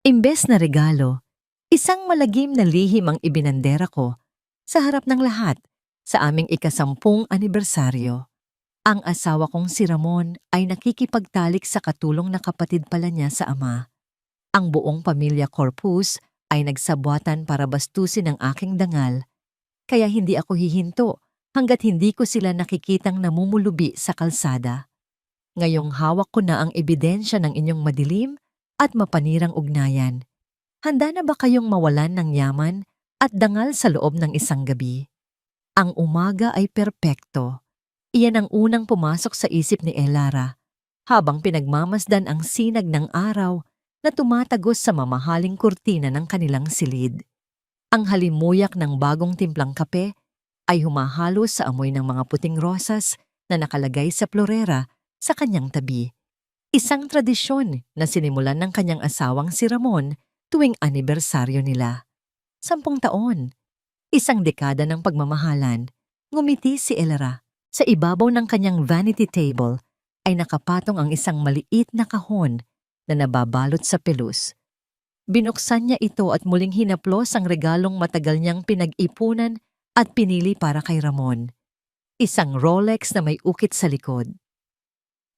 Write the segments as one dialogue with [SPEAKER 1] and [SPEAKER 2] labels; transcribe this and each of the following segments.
[SPEAKER 1] Imbes na regalo, isang malagim na lihim ang ibinandera ko sa harap ng lahat sa aming ika-10 anibersaryo. Ang asawa kong si Ramon ay nakikipagtalik sa katulong na kapatid pala niya sa ama. Ang buong pamilya Corpus ay nagsabuatan para bastusin ang aking dangal, kaya hindi ako hihinto hanggat hindi ko sila nakikitang namumulubi sa kalsada. Ngayong hawak ko na ang ebidensya ng inyong madilim at mapanirang ugnayan. Handa na ba kayong mawalan ng yaman at dangal sa loob ng isang gabi? Ang umaga ay perpekto. Iyan ang unang pumasok sa isip ni Elara habang pinagmamasdan ang sinag ng araw na tumatagos sa mamahaling kurtina ng kanilang silid. Ang halimuyak ng bagong timplang kape ay humahalo sa amoy ng mga puting rosas na nakalagay sa florera sa kanyang tabi. Isang tradisyon na sinimulan ng kanyang asawang si Ramon tuwing anibersaryo nila. 10 taon. Isang dekada ng pagmamahalan. Ngumiti si Elara. Sa ibabaw ng kanyang vanity table ay nakapatong ang isang maliit na kahon na nababalot sa pelus. Binuksan niya ito at muling hinaplos ang regalong matagal niyang pinag-ipunan at pinili para kay Ramon. Isang Rolex na may ukit sa likod.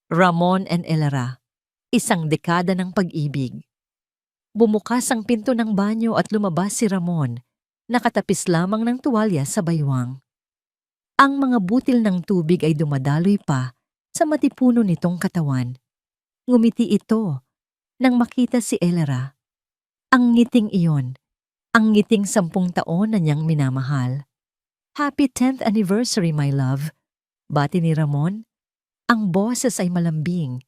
[SPEAKER 1] Ramon and Elara. Isang dekada ng pag-ibig. Bumukas ang pinto ng banyo at lumabas si Ramon, nakatapis lamang ng tuwalya sa baywang. Ang mga butil ng tubig ay dumadaloy pa sa matipuno nitong katawan. Ngumiti ito nang makita si Elara. Ang ngiting iyon, ang ngiting 10 taon na niyang minamahal. Happy 10th anniversary, my love. Bati ni Ramon. Ang boses ay malambing.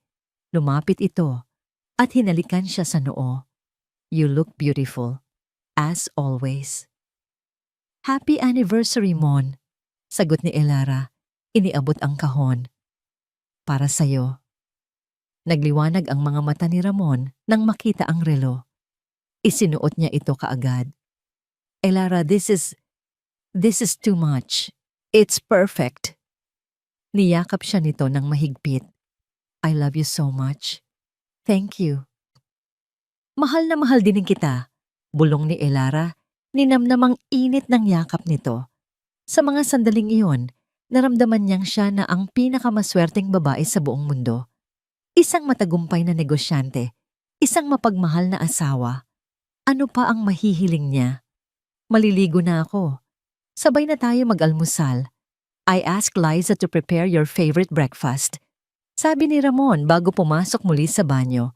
[SPEAKER 1] Lumapit ito at hinalikan siya sa noo. You look beautiful, as always. Happy anniversary, Mon. Sagot ni Elara, iniabot ang kahon. Para sa'yo. Nagliwanag ang mga mata ni Ramon nang makita ang relo. Isinuot niya ito kaagad. Elara, this is too much. It's perfect. Niyakap siya nito ng mahigpit. I love you so much. Thank you. Mahal na mahal din kita, bulong ni Elara, ninamnamang init ng yakap nito. Sa mga sandaling iyon, naramdaman niyang siya na ang pinakamaswerteng babae sa buong mundo. Isang matagumpay na negosyante, isang mapagmahal na asawa. Ano pa ang mahihiling niya? Maliligo na ako. Sabay na tayo mag-almusal. I asked Liza to prepare your favorite breakfast. Sabi ni Ramon bago pumasok muli sa banyo.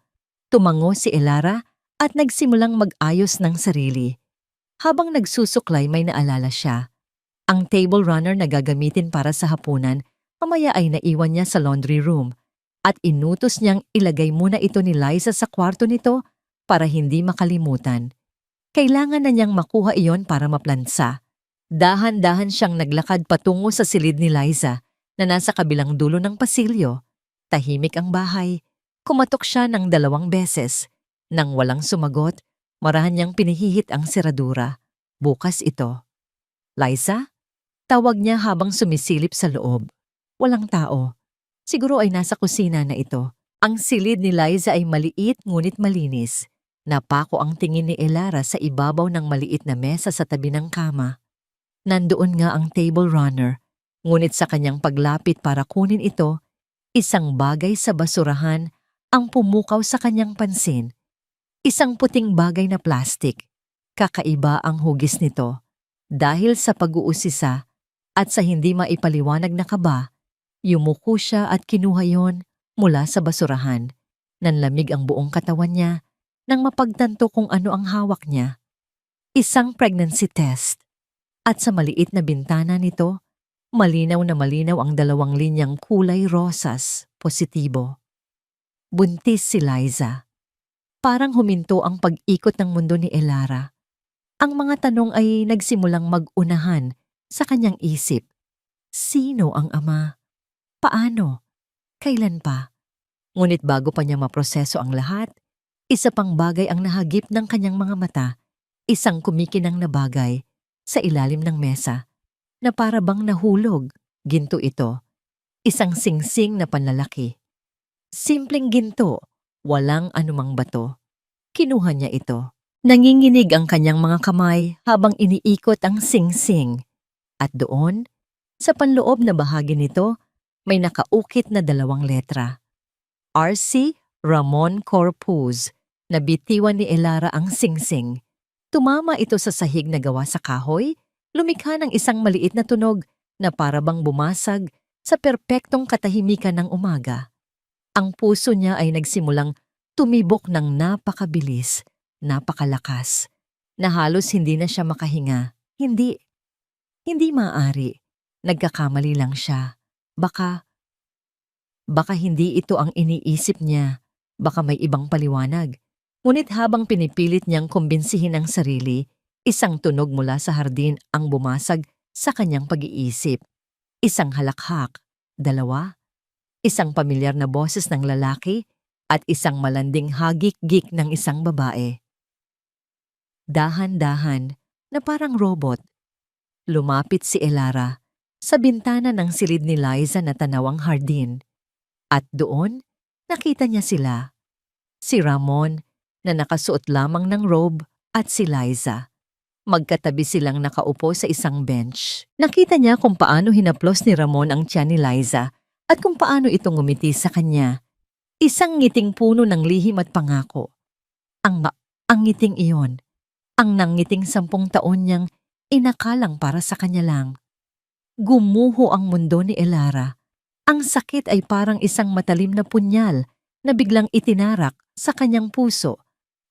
[SPEAKER 1] Tumango si Elara at nagsimulang mag-ayos ng sarili. Habang nagsusuklay may naalala siya. Ang table runner na gagamitin para sa hapunan, mamaya ay naiwan niya sa laundry room at inutos niyang ilagay muna ito ni Liza sa kwarto nito para hindi makalimutan. Kailangan na niyang makuha iyon para maplansa. Dahan-dahan siyang naglakad patungo sa silid ni Liza na nasa kabilang dulo ng pasilyo. Tahimik ang bahay. Kumatok siya ng 2 beses. Nang walang sumagot, marahan niyang pinihihit ang seradura. Bukas ito. Liza? Tawag niya habang sumisilip sa loob. Walang tao. Siguro ay nasa kusina na ito. Ang silid ni Liza ay maliit ngunit malinis. Napako ang tingin ni Elara sa ibabaw ng maliit na mesa sa tabi ng kama. Nandoon nga ang table runner, ngunit sa kanyang paglapit para kunin ito, isang bagay sa basurahan ang pumukaw sa kanyang pansin. Isang puting bagay na plastik. Kakaiba ang hugis nito. Dahil sa pag-uusisa at sa hindi maipaliwanag na kaba, yumuko siya at kinuha yon mula sa basurahan. Nanlamig ang buong katawan niya nang mapagtanto kung ano ang hawak niya. Isang pregnancy test. At sa maliit na bintana nito, malinaw na malinaw ang 2 linyang kulay rosas, positibo. Buntis si Liza. Parang huminto ang pag-ikot ng mundo ni Elara. Ang mga tanong ay nagsimulang mag-unahan sa kanyang isip. Sino ang ama? Paano? Kailan pa? Ngunit bago pa niya maproseso ang lahat, isa pang bagay ang nahagip ng kanyang mga mata, isang kumikinang na bagay sa ilalim ng mesa, na para bang nahulog, ginto ito, isang singsing na panlalaki. Simpleng ginto, walang anumang bato. Kinuha niya ito. Nanginginig ang kanyang mga kamay habang iniikot ang sing-sing. At doon, sa panloob na bahagi nito, may nakaukit na 2 letra. R.C. Ramon Corpuz. Nabitiwan ni Elara ang sing-sing. Tumama ito sa sahig na gawa sa kahoy, lumikha ng isang maliit na tunog na parabang bumasag sa perpektong katahimikan ng umaga. Ang puso niya ay nagsimulang tumibok ng napakabilis, napakalakas, na halos hindi na siya makahinga. Hindi maaari. Nagkakamali lang siya. Baka hindi ito ang iniisip niya. Baka may ibang paliwanag. Ngunit habang pinipilit niyang kumbinsihin ang sarili, isang tunog mula sa hardin ang bumasag sa kanyang pag-iisip. Isang halakhak, 2, isang pamilyar na boses ng lalaki at isang malanding hagik-gik ng isang babae. Dahan-dahan, na parang robot, lumapit si Elara sa bintana ng silid ni Liza na tanawang hardin. At doon, nakita niya sila. Si Ramon na nakasuot lamang ng robe at si Liza. Magkatabi silang nakaupo sa isang bench. Nakita niya kung paano hinaplos ni Ramon ang tiyan ni Liza at kung paano ito ngumiti sa kanya. Isang ngiting puno ng lihim at pangako. Ang ngiting iyon, ang nangiting 10 taon niyang inakalang para sa kanya lang. Gumuho ang mundo ni Elara. Ang sakit ay parang isang matalim na punyal na biglang itinarak sa kanyang puso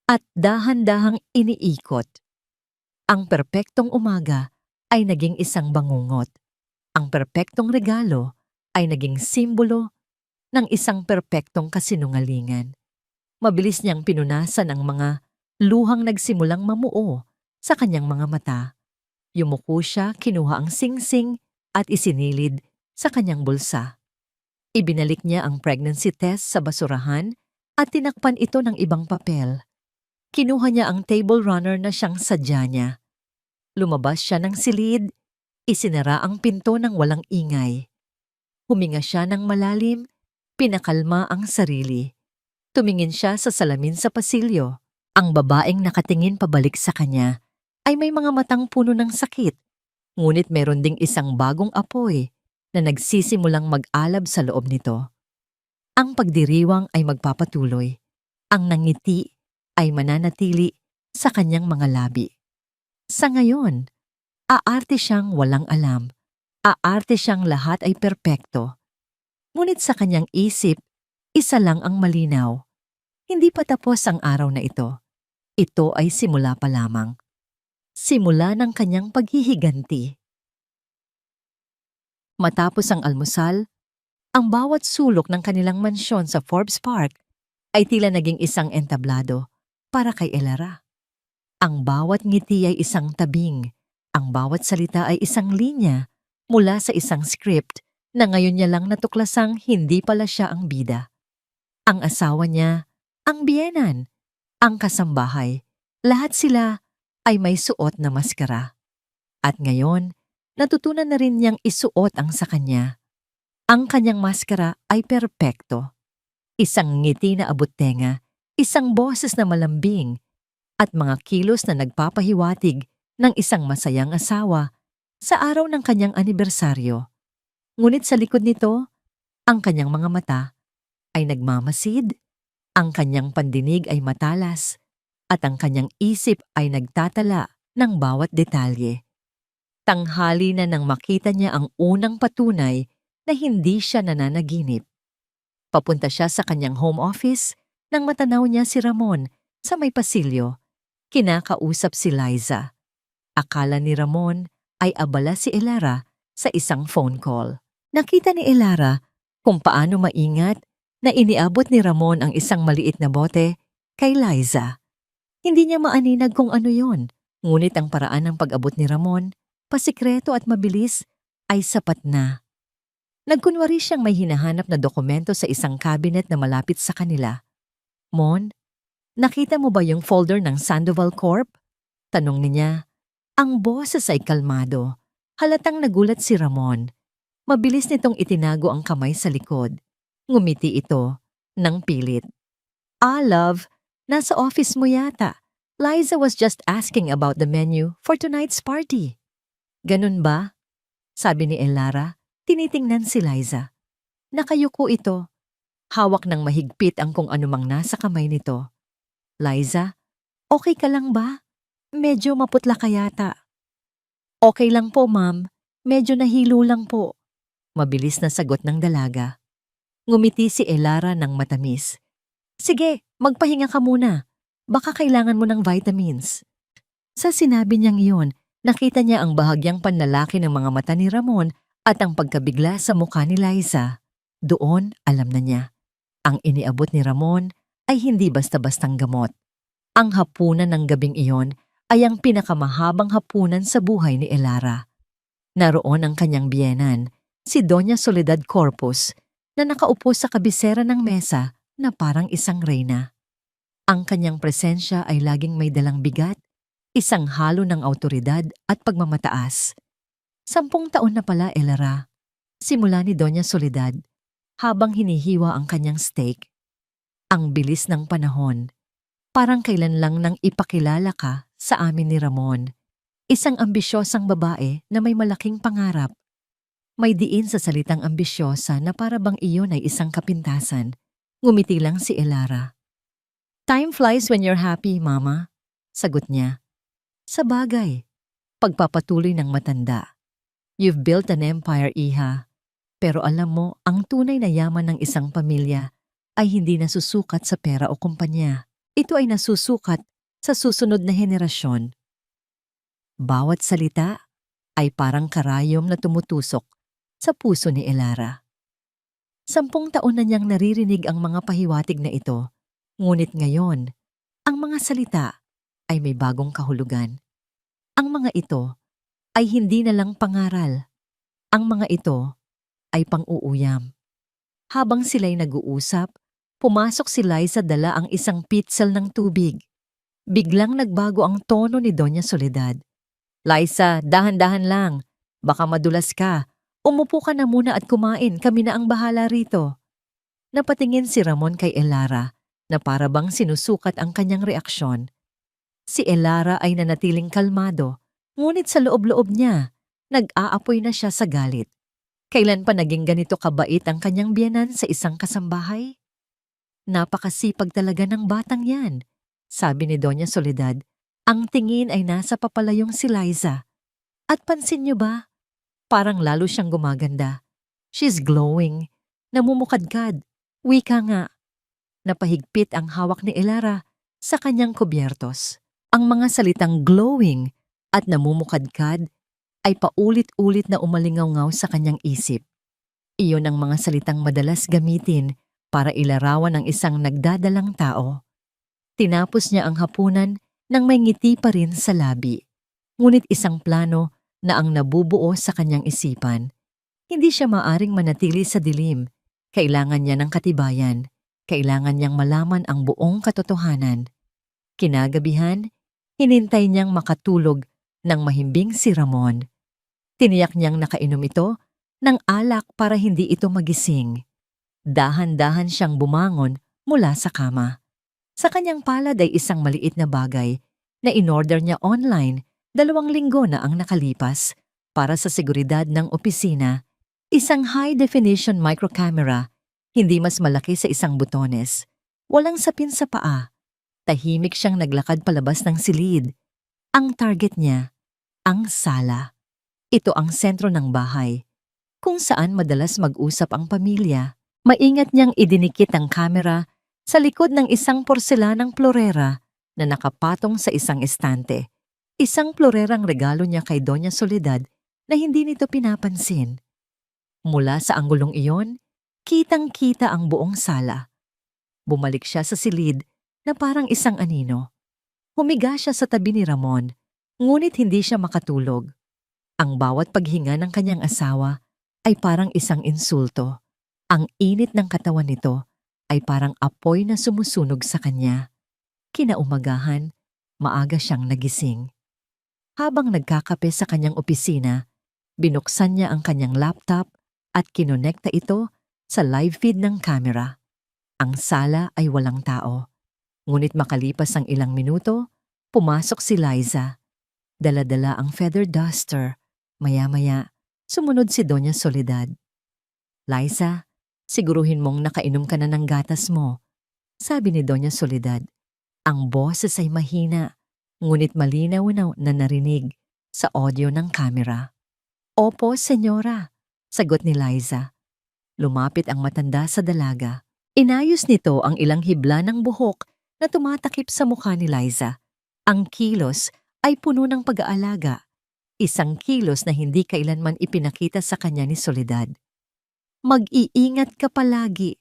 [SPEAKER 1] at dahan-dahang iniikot. Ang perpektong umaga ay naging isang bangungot. Ang perpektong regalo ay naging simbolo ng isang perpektong kasinungalingan. Mabilis niyang pinunasan ang mga luhang nagsimulang mamuo sa kanyang mga mata. Yumuko siya, kinuha ang sing-sing at isinilid sa kanyang bulsa. Ibinalik niya ang pregnancy test sa basurahan at tinakpan ito ng ibang papel. Kinuha niya ang table runner na siyang sadya niya. Lumabas siya ng silid, isinara ang pinto ng walang ingay. Huminga siya ng malalim, pinakalma ang sarili. Tumingin siya sa salamin sa pasilyo. Ang babaeng nakatingin pabalik sa kanya ay may mga matang puno ng sakit, ngunit meron ding isang bagong apoy na nagsisimulang mag-alab sa loob nito. Ang pagdiriwang ay magpapatuloy. Ang nangiti ay mananatili sa kanyang mga labi. Sa ngayon, aarte siyang walang alam. Aarte siyang lahat ay perpekto. Ngunit sa kanyang isip, isa lang ang malinaw. Hindi pa tapos ang araw na ito. Ito ay simula pa lamang. Simula ng kanyang paghihiganti. Matapos ang almusal, ang bawat sulok ng kanilang mansyon sa Forbes Park ay tila naging isang entablado para kay Elara. Ang bawat ngiti ay isang tabing, ang bawat salita ay isang linya mula sa isang script na ngayon niya lang natuklasang hindi pala siya ang bida. Ang asawa niya, ang biyenan, ang kasambahay, lahat sila ay may suot na maskara. At ngayon, natutunan na rin niyang isuot ang sa kanya. Ang kanyang maskara ay perpekto. Isang ngiti na abot-tenga, isang boses na malambing, at mga kilos na nagpapahiwatig ng isang masayang asawa sa araw ng kanyang anibersaryo. Ngunit sa likod nito, ang kanyang mga mata ay nagmamasid, ang kanyang pandinig ay matalas, at ang kanyang isip ay nagtatala ng bawat detalye. Tanghali na nang makita niya ang unang patunay na hindi siya nananaginip. Papunta siya sa kanyang home office nang matanaw niya si Ramon sa may pasilyo. Kinakausap si Liza. Akala ni Ramon ay abala si Elara sa isang phone call. Nakita ni Elara kung paano maingat na iniabot ni Ramon ang isang maliit na bote kay Liza. Hindi niya maaninag kung ano yon, ngunit ang paraan ng pag-abot ni Ramon, pasikreto at mabilis, ay sapat na. Nagkunwari siyang may hinahanap na dokumento sa isang cabinet na malapit sa kanila. Mon, nakita mo ba yung folder ng Sandoval Corp? Tanong niya. Ang boses ay kalmado. Halatang nagulat si Ramon. Mabilis nitong itinago ang kamay sa likod. Ngumiti ito ng pilit. Love, Nasa office mo yata. Liza was just asking about the menu for tonight's party. Ganun ba? Sabi ni Elara, tinitingnan si Liza. Nakayuko ito. Hawak ng mahigpit ang kung anumang nasa kamay nito. Liza, okay ka lang ba? Medyo maputla ka yata. Okay lang po, ma'am. Medyo nahilo lang po. Mabilis na sagot ng dalaga. Ngumiti si Elara ng matamis. Sige, magpahinga ka muna. Baka kailangan mo ng vitamins. Sa sinabi niyang iyon, nakita niya ang bahagyang panlalaki ng mga mata ni Ramon at ang pagkabigla sa mukha ni Liza. Doon, alam na niya. Ang iniabot ni Ramon ay hindi basta-bastang gamot. Ang hapunan ng gabing iyon ay ang pinakamahabang hapunan sa buhay ni Elara. Naroon ang kanyang biyenan, si Doña Soledad Corpus, na nakaupo sa kabisera ng mesa na parang isang reyna. Ang kanyang presensya ay laging may dalang bigat, isang halo ng awtoridad at pagmamataas. 10 taon na pala, Elara, simula ni Doña Soledad, habang hinihiwa ang kanyang steak. Ang bilis ng panahon, parang kailan lang nang ipakilala ka sa amin ni Ramon. Isang ambisyosang babae na may malaking pangarap. May diin sa salitang ambisyosa na para bang iyon ay isang kapintasan. Ngumiti lang si Elara. Time flies when you're happy, Mama, sagot niya. Sa bagay, pagpapatuloy ng matanda. You've built an empire, Iha. Pero alam mo, ang tunay na yaman ng isang pamilya ay hindi nasusukat sa pera o kumpanya. Ito ay nasusukat sa susunod na henerasyon. Bawat salita ay parang karayom na tumutusok sa puso ni Elara. 10 taon na niyang naririnig ang mga pahiwatig na ito, ngunit ngayon, ang mga salita ay may bagong kahulugan. Ang mga ito ay hindi na lang pangaral. Ang mga ito ay pang-uuyam. Habang sila'y nag-uusap, pumasok si Liza dala ang isang pitzel ng tubig. Biglang nagbago ang tono ni Doña Soledad. Liza, dahan-dahan lang. Baka madulas ka. Umupo ka na muna at kumain, kami na ang bahala rito. Napatingin si Ramon kay Elara na para bang sinusukat ang kanyang reaksyon. Si Elara ay nanatiling kalmado, ngunit sa loob-loob niya, nag-aapoy na siya sa galit. Kailan pa naging ganito kabait ang kanyang biyenan sa isang kasambahay? Napakasipag talaga ng batang yan, sabi ni Doña Soledad. Ang tingin ay nasa papalayong si Liza. At pansin niyo ba? Parang lalo siyang gumaganda. She's glowing. Namumukadkad. Wika nga. Napahigpit ang hawak ni Elara sa kanyang kubyertos. Ang mga salitang glowing at namumukadkad ay paulit-ulit na umalingaw-ngaw sa kanyang isip. Iyon ang mga salitang madalas gamitin para ilarawan ang isang nagdadalang tao. Tinapos niya ang hapunan nang may ngiti pa rin sa labi. Ngunit isang plano na ang nabubuo sa kanyang isipan. Hindi siya maaring manatili sa dilim. Kailangan niya ng katibayan. Kailangan niyang malaman ang buong katotohanan. Kinagabihan, hinintay niyang makatulog ng mahimbing si Ramon. Tiniyak niyang nakainom ito ng alak para hindi ito magising. Dahan-dahan siyang bumangon mula sa kama. Sa kanyang palad ay isang maliit na bagay na inorder niya online 2 linggo na ang nakalipas para sa seguridad ng opisina. Isang high-definition microcamera, hindi mas malaki sa isang butones. Walang sapin sa paa. Tahimik siyang naglakad palabas ng silid. Ang target niya, ang sala. Ito ang sentro ng bahay, kung saan madalas mag-usap ang pamilya. Maingat niyang idinikit ang kamera sa likod ng isang porselanang plorera na nakapatong sa isang estante. Isang plorerang regalo niya kay Doña Soledad na hindi nito pinapansin. Mula sa anggulong iyon, kitang-kita ang buong sala. Bumalik siya sa silid na parang isang anino. Humiga siya sa tabi ni Ramon, ngunit hindi siya makatulog. Ang bawat paghinga ng kanyang asawa ay parang isang insulto. Ang init ng katawan nito ay parang apoy na sumusunog sa kanya. Kinaumagahan, maaga siyang nagising. Habang nagkakape sa kanyang opisina, binuksan niya ang kanyang laptop at kinonekta ito sa live feed ng camera. Ang sala ay walang tao. Ngunit makalipas ang ilang minuto, pumasok si Liza. Dala-dala ang feather duster. Maya-maya, sumunod si Doña Soledad. Liza, siguruhin mong nakainom ka na ng gatas mo, sabi ni Doña Soledad. Ang boses ay mahina, ngunit malinaw na narinig sa audio ng kamera. Opo, senyora, sagot ni Liza. Lumapit ang matanda sa dalaga. Inayos nito ang ilang hibla ng buhok na tumatakip sa mukha ni Liza. Ang kilos ay puno ng pag-aalaga. Isang kilos na hindi kailanman ipinakita sa kanya ni Soledad. Mag-iingat ka palagi.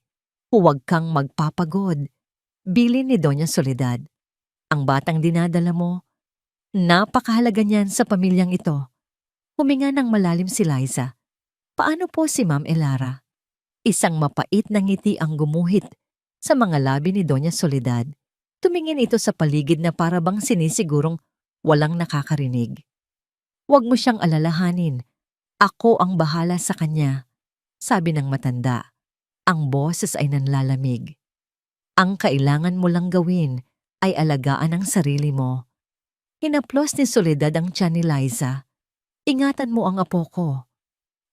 [SPEAKER 1] Huwag kang magpapagod. Bilin ni Doña Soledad. Ang batang dinadala mo, napakahalaga niyan sa pamilyang ito. Huminga ng malalim si Liza. Paano po si Ma'am Elara? Isang mapait na ngiti ang gumuhit sa mga labi ni Doña Soledad. Tumingin ito sa paligid na para bang sinisigurong walang nakakarinig. Huwag mo siyang alalahanin. Ako ang bahala sa kanya, sabi ng matanda. Ang boses ay nanlalamig. Ang kailangan mo lang gawin ay alagaan ang sarili mo. Hinaplos ni Soledad ang tiyan ni Liza. Ingatan mo ang apo ko.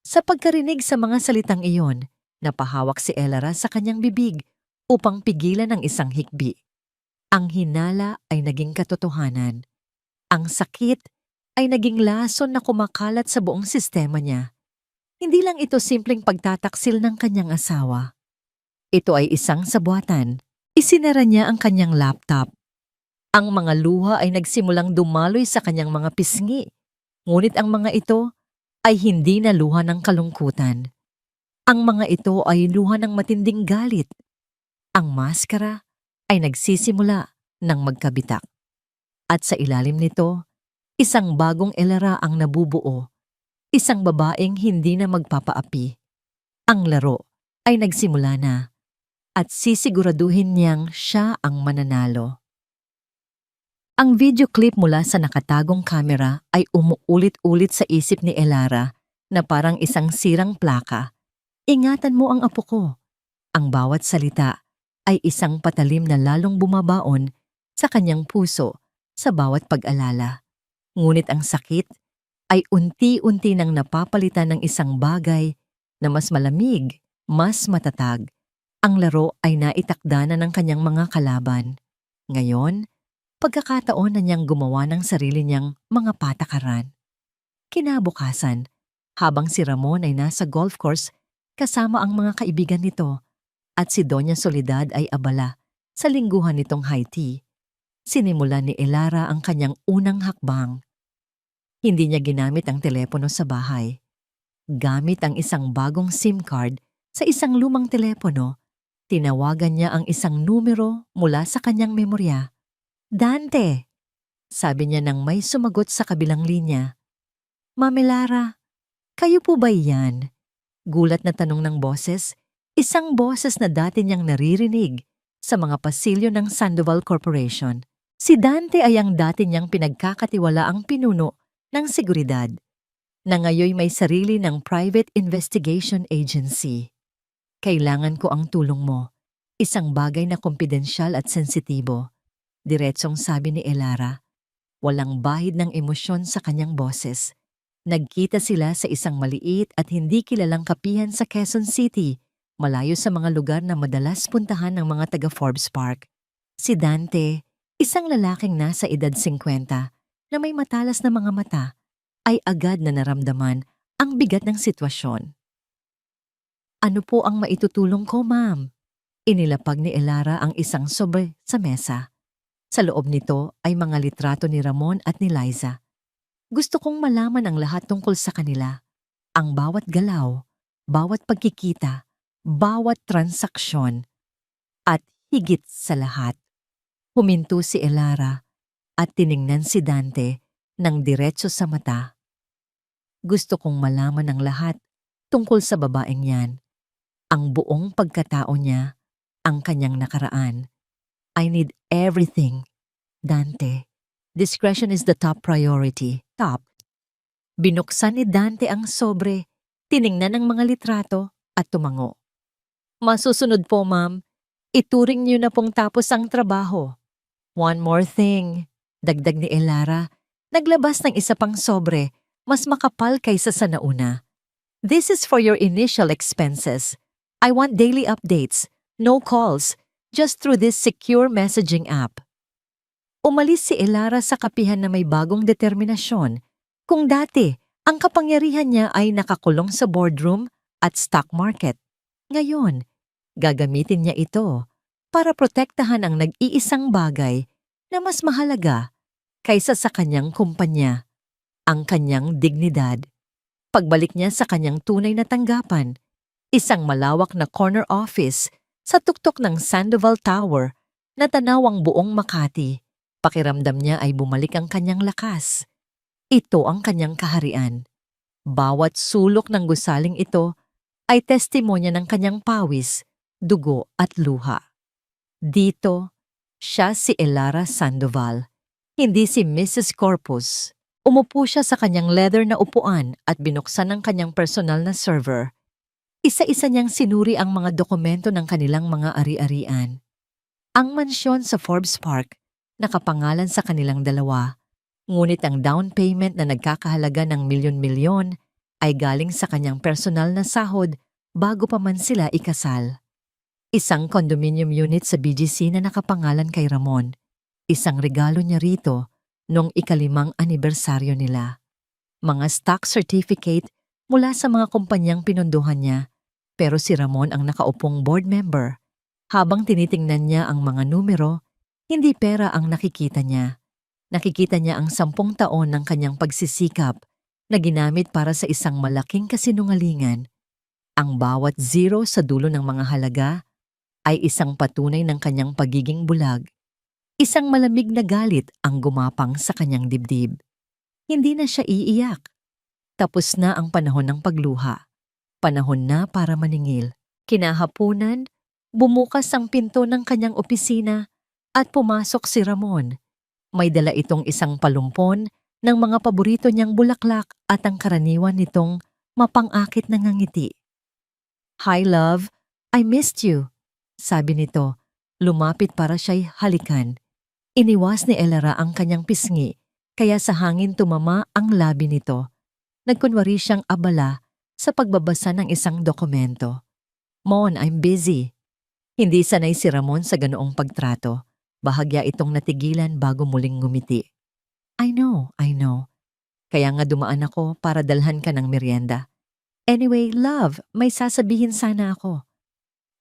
[SPEAKER 1] Sa pagkarinig sa mga salitang iyon, napahawak si Elara sa kanyang bibig upang pigilan ang isang hikbi. Ang hinala ay naging katotohanan. Ang sakit ay naging lason na kumakalat sa buong sistema niya. Hindi lang ito simpleng pagtataksil ng kanyang asawa. Ito ay isang sabuatan. Isinara niya ang kanyang laptop. Ang mga luha ay nagsimulang dumaloy sa kanyang mga pisngi. Ngunit ang mga ito ay hindi na luha ng kalungkutan. Ang mga ito ay luha ng matinding galit. Ang maskara ay nagsisimula ng magkabitak. At sa ilalim nito, isang bagong Elara ang nabubuo. Isang babaeng hindi na magpapaapi. Ang laro ay nagsimula na at sisiguraduhin niyang siya ang mananalo. Ang video clip mula sa nakatagong kamera ay umuulit-ulit sa isip ni Elara na parang isang sirang plaka. Ingatan mo ang apo ko. Ang bawat salita ay isang patalim na lalong bumabaon sa kanyang puso sa bawat pag-alala. Ngunit ang sakit ay unti-unti nang napapalitan ng isang bagay na mas malamig, mas matatag. Ang laro ay naitakda na ng kanyang mga kalaban. Ngayon, pagkakataon na niyang gumawa ng sarili niyang mga patakaran. Kinabukasan, habang si Ramon ay nasa golf course kasama ang mga kaibigan nito at si Doña Soledad ay abala sa lingguhan nitong high tea, sinimulan ni Elara ang kanyang unang hakbang. Hindi niya ginamit ang telepono sa bahay. Gamit ang isang bagong SIM card sa isang lumang telepono, tinawagan niya ang isang numero mula sa kanyang memorya. Dante, sabi niya nang may sumagot sa kabilang linya. Ma'am Elara, kayo po ba yan? Gulat na tanong ng boses, isang boses na dati niyang naririnig sa mga pasilyo ng Sandoval Corporation. Si Dante ay ang dati niyang pinagkakatiwalaang pinuno ng seguridad, na ngayon may sarili ng private investigation agency. Kailangan ko ang tulong mo, isang bagay na kumpidensyal at sensitibo, diretsong sabi ni Elara. Walang bahid ng emosyon sa kanyang boses. Nagkita sila sa isang maliit at hindi kilalang kapihan sa Quezon City, malayo sa mga lugar na madalas puntahan ng mga taga Forbes Park. Si Dante, isang lalaking nasa edad 50, na may matalas na mga mata, ay agad na naramdaman ang bigat ng sitwasyon. Ano po ang maitutulong ko, ma'am? Inilapag ni Elara ang isang sobre sa mesa. Sa loob nito ay mga litrato ni Ramon at ni Liza. Gusto kong malaman ang lahat tungkol sa kanila. Ang bawat galaw, bawat pagkikita, bawat transaksyon. At higit sa lahat, huminto si Elara at tiningnan si Dante ng diretso sa mata. Gusto kong malaman ang lahat tungkol sa babaeng yan. Ang buong pagkatao niya, ang kanyang nakaraan. I need everything, Dante. Discretion is the top priority. Top. Binuksan ni Dante ang sobre, tiningnan ang mga litrato at tumango. Masusunod po, ma'am. Ituring niyo na pong tapos ang trabaho. One more thing, dagdag ni Elara, naglabas ng isa pang sobre, mas makapal kaysa sa nauna. This is for your initial expenses. I want daily updates, no calls, just through this secure messaging app. Umalis si Elara sa kapihan na may bagong determinasyon. Kung dati, ang kapangyarihan niya ay nakakulong sa boardroom at stock market. Ngayon, gagamitin niya ito para protektahan ang nag-iisang bagay na mas mahalaga kaysa sa kanyang kumpanya, ang kanyang dignidad. Pagbalik niya sa kanyang tunay na tanggapan, isang malawak na corner office sa tuktok ng Sandoval Tower na tanaw ang buong Makati. Pakiramdam niya ay bumalik ang kanyang lakas. Ito ang kanyang kaharian. Bawat sulok ng gusaling ito ay testimonya ng kanyang pawis, dugo at luha. Dito, siya si Elara Sandoval, hindi si Mrs. Corpus. Umupo siya sa kanyang leather na upuan at binuksan ang kanyang personal na server. Isa-isa niyang sinuri ang mga dokumento ng kanilang mga ari-arian. Ang mansyon sa Forbes Park, nakapangalan sa kanilang dalawa, ngunit ang down payment na nagkakahalaga ng milyon-milyon ay galing sa kanyang personal na sahod bago pa man sila ikasal. Isang condominium unit sa BGC na nakapangalan kay Ramon, isang regalo niya rito noong ika-5 anibersaryo nila. Mga stock certificate mula sa mga kumpanyang pinunduhan niya, pero si Ramon ang nakaupong board member. Habang tinitingnan niya ang mga numero, hindi pera ang nakikita niya. Nakikita niya ang 10 taon ng kanyang pagsisikap na ginamit para sa isang malaking kasinungalingan. Ang bawat zero sa dulo ng mga halaga ay isang patunay ng kanyang pagiging bulag. Isang malamig na galit ang gumapang sa kanyang dibdib. Hindi na siya iiyak. Tapos na ang panahon ng pagluha. Panahon na para maningil. Kinahapunan, bumukas ang pinto ng kanyang opisina at pumasok si Ramon. May dala itong isang palumpon ng mga paborito niyang bulaklak at ang karaniwan nitong mapang-akit na ngangiti. "Hi love, I missed you," sabi nito. Lumapit para siya'y halikan. Iniwas ni Elara ang kanyang pisngi, kaya sa hangin tumama ang labi nito. Nagkunwari siyang abala sa pagbabasa ng isang dokumento. "Mon, I'm busy." Hindi sanay si Ramon sa ganoong pagtrato. Bahagya itong natigilan bago muling ngumiti. I know. Kaya nga dumaan ako para dalhan ka ng merienda. Anyway, love, may sasabihin sana ako."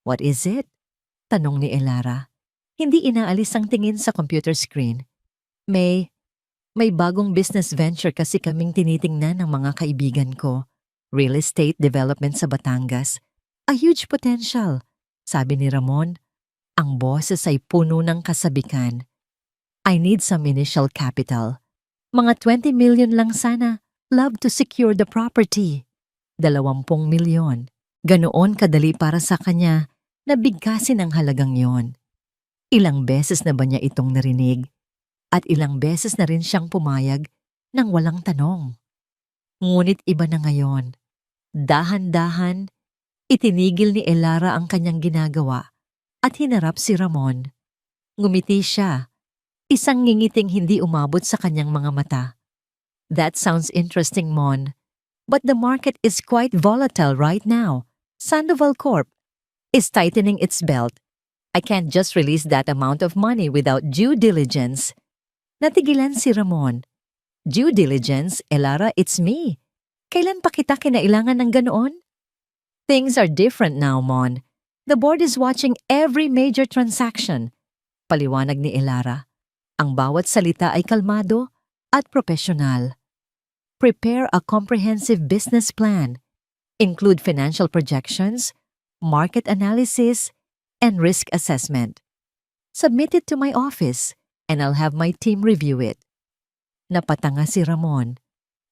[SPEAKER 1] "What is it?" tanong ni Elara. Hindi inaalis ang tingin sa computer screen. May bagong business venture kasi kaming tinitingnan ng mga kaibigan ko. Real estate development sa Batangas. A huge potential, sabi ni Ramon. Ang boses ay puno ng kasabikan. "I need some initial capital. Mga 20 million lang sana. Love to secure the property." 20 milyon. Ganoon kadali para sa kanya na bigkasin ang halagang yon. Ilang beses na ba niya itong narinig? At ilang beses na rin siyang pumayag nang walang tanong. Ngunit iba na ngayon. Dahan-dahan, itinigil ni Elara ang kanyang ginagawa at hinarap si Ramon. Ngumiti siya, isang ngingiting hindi umabot sa kanyang mga mata. "That sounds interesting, Mon. But the market is quite volatile right now. Sandoval Corp is tightening its belt. I can't just release that amount of money without due diligence." Natigilan si Ramon. "Due diligence, Elara, it's me. Kailan pa kita kinailangan ng ganoon?" "Things are different now, Mon. The board is watching every major transaction." Paliwanag ni Elara. Ang bawat salita ay kalmado at profesional. Prepare a comprehensive business plan. Include financial projections, market analysis, and risk assessment. Submit it to my office and I'll have my team review it. Napatanga si Ramon.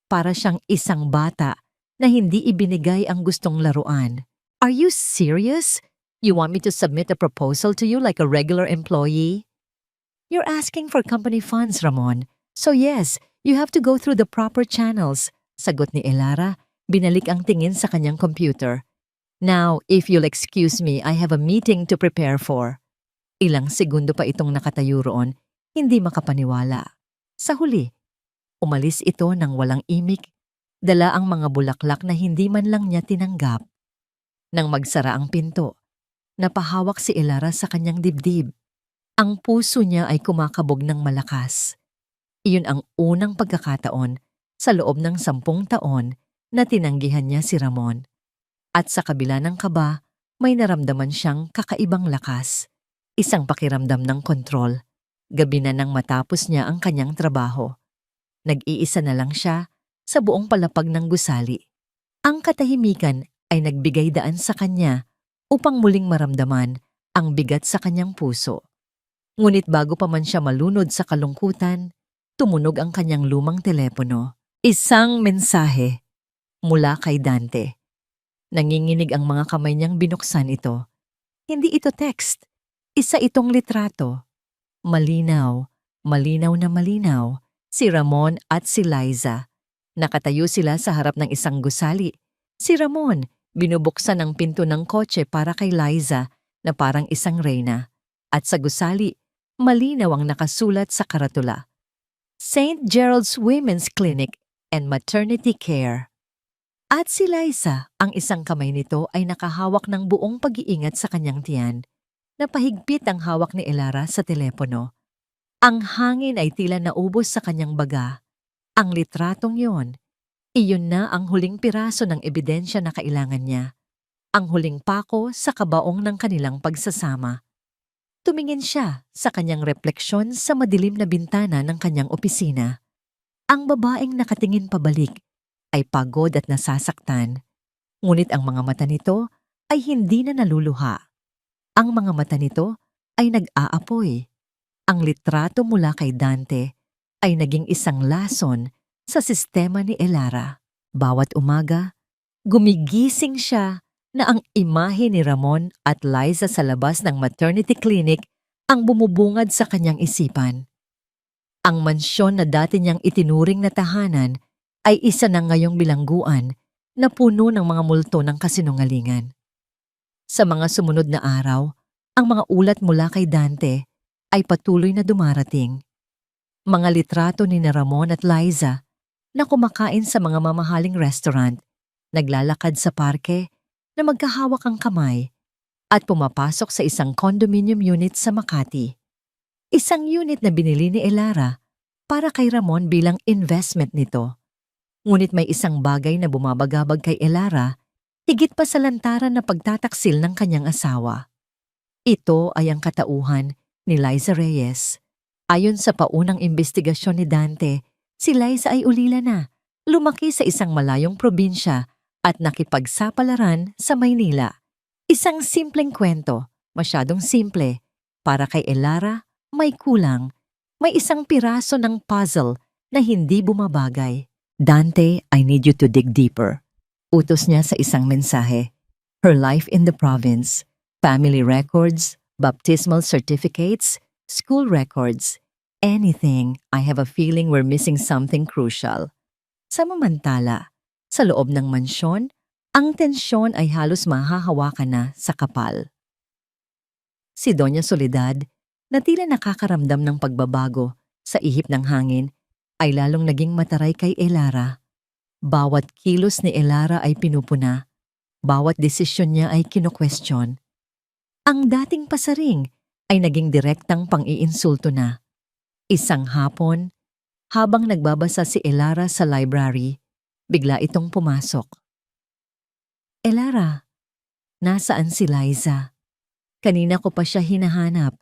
[SPEAKER 1] Para siyang isang bata na hindi ibinigay ang gustong laruan. "Are you serious? You want me to submit a proposal to you like a regular employee?" "You're asking for company funds, Ramon. So yes, you have to go through the proper channels," sagot ni Elara, binalik ang tingin sa kanyang computer. "Now, if you'll excuse me, I have a meeting to prepare for." Ilang segundo pa itong nakatayo roon. hindi makapaniwala. Sa huli, umalis ito ng walang imik, dala ang mga bulaklak na hindi man lang niya tinanggap. Nang magsara ang pinto, napahawak si Elara sa kanyang dibdib. Ang puso niya ay kumakabog ng malakas. Iyon ang unang pagkakataon sa loob ng 10 taon na tinanggihan niya si Ramon. At sa kabila ng kaba, may naramdaman siyang kakaibang lakas. Isang pakiramdam ng kontrol. Gabi na nang matapos niya ang kanyang trabaho. Nag-iisa na lang siya sa buong palapag ng gusali. Ang katahimikan ay nagbigay daan sa kanya upang muling maramdaman ang bigat sa kanyang puso. Ngunit bago pa man siya malunod sa kalungkutan, tumunog ang kanyang lumang telepono. Isang mensahe mula kay Dante. Nanginginig ang mga kamay niyang binuksan ito. Hindi ito text. Isa itong litrato. Malinaw, malinaw na malinaw, si Ramon at si Liza. Nakatayo sila sa harap ng isang gusali. Si Ramon, binubuksan ang pinto ng kotse para kay Liza na parang isang reyna. At sa gusali, malinaw ang nakasulat sa karatula. St. Gerald's Women's Clinic and Maternity Care. At si Liza, ang isang kamay nito ay nakahawak ng buong pag-iingat sa kanyang tiyan. Napahigpit ang hawak ni Elara sa telepono. Ang hangin ay tila naubos sa kanyang baga. Ang litratong yon, iyon na ang huling piraso ng ebidensya na kailangan niya. Ang huling pako sa kabaong ng kanilang pagsasama. Tumingin siya sa kanyang refleksyon sa madilim na bintana ng kanyang opisina. Ang babaeng nakatingin pabalik ay pagod at nasasaktan. Ngunit ang mga mata nito ay hindi na naluluha. Ang mga mata nito ay nag-aapoy. Ang litrato mula kay Dante ay naging isang lason sa sistema ni Elara. Bawat umaga, gumigising siya na ang imahe ni Ramon at Liza sa labas ng maternity clinic ang bumubungad sa kanyang isipan. Ang mansyon na dati niyang itinuring na tahanan ay isa na ngayong bilangguan na puno ng mga multo ng kasinungalingan. Sa mga sumunod na araw, ang mga ulat mula kay Dante ay patuloy na dumarating. Mga litrato ni Ramon at Liza na kumakain sa mga mamahaling restaurant, naglalakad sa parke, na magkahawak ang kamay at pumapasok sa isang condominium unit sa Makati. Isang unit na binili ni Elara para kay Ramon bilang investment nito. Ngunit may isang bagay na bumabagabag kay Elara, higit pa sa lantaran na pagtataksil ng kanyang asawa. Ito ay ang katauhan ni Liza Reyes. Ayon sa paunang investigasyon ni Dante, si Liza ay ulila na, lumaki sa isang malayong probinsya at nakipagsapalaran sa Maynila. Isang simpleng kwento, masyadong simple. Para kay Elara, may kulang. May isang piraso ng puzzle na hindi bumabagay. Dante, I need you to dig deeper. Utos niya sa isang mensahe. Her life in the province, family records, baptismal certificates, school records, anything. I have a feeling we're missing something crucial. Samantala, sa loob ng mansyon, ang tensyon ay halos mahahawakan na sa kapal. Si Doña Soledad, na tila nakakaramdam ng pagbabago sa ihip ng hangin, ay lalong naging mataray kay Elara. Bawat kilos ni Elara ay pinupuna, bawat desisyon niya ay kino-question. Ang dating pasaring ay naging direktang pang-iinsulto na. Isang hapon, habang nagbabasa si Elara sa library, bigla itong pumasok. Elara, nasaan si Liza? Kanina ko pa siya hinahanap.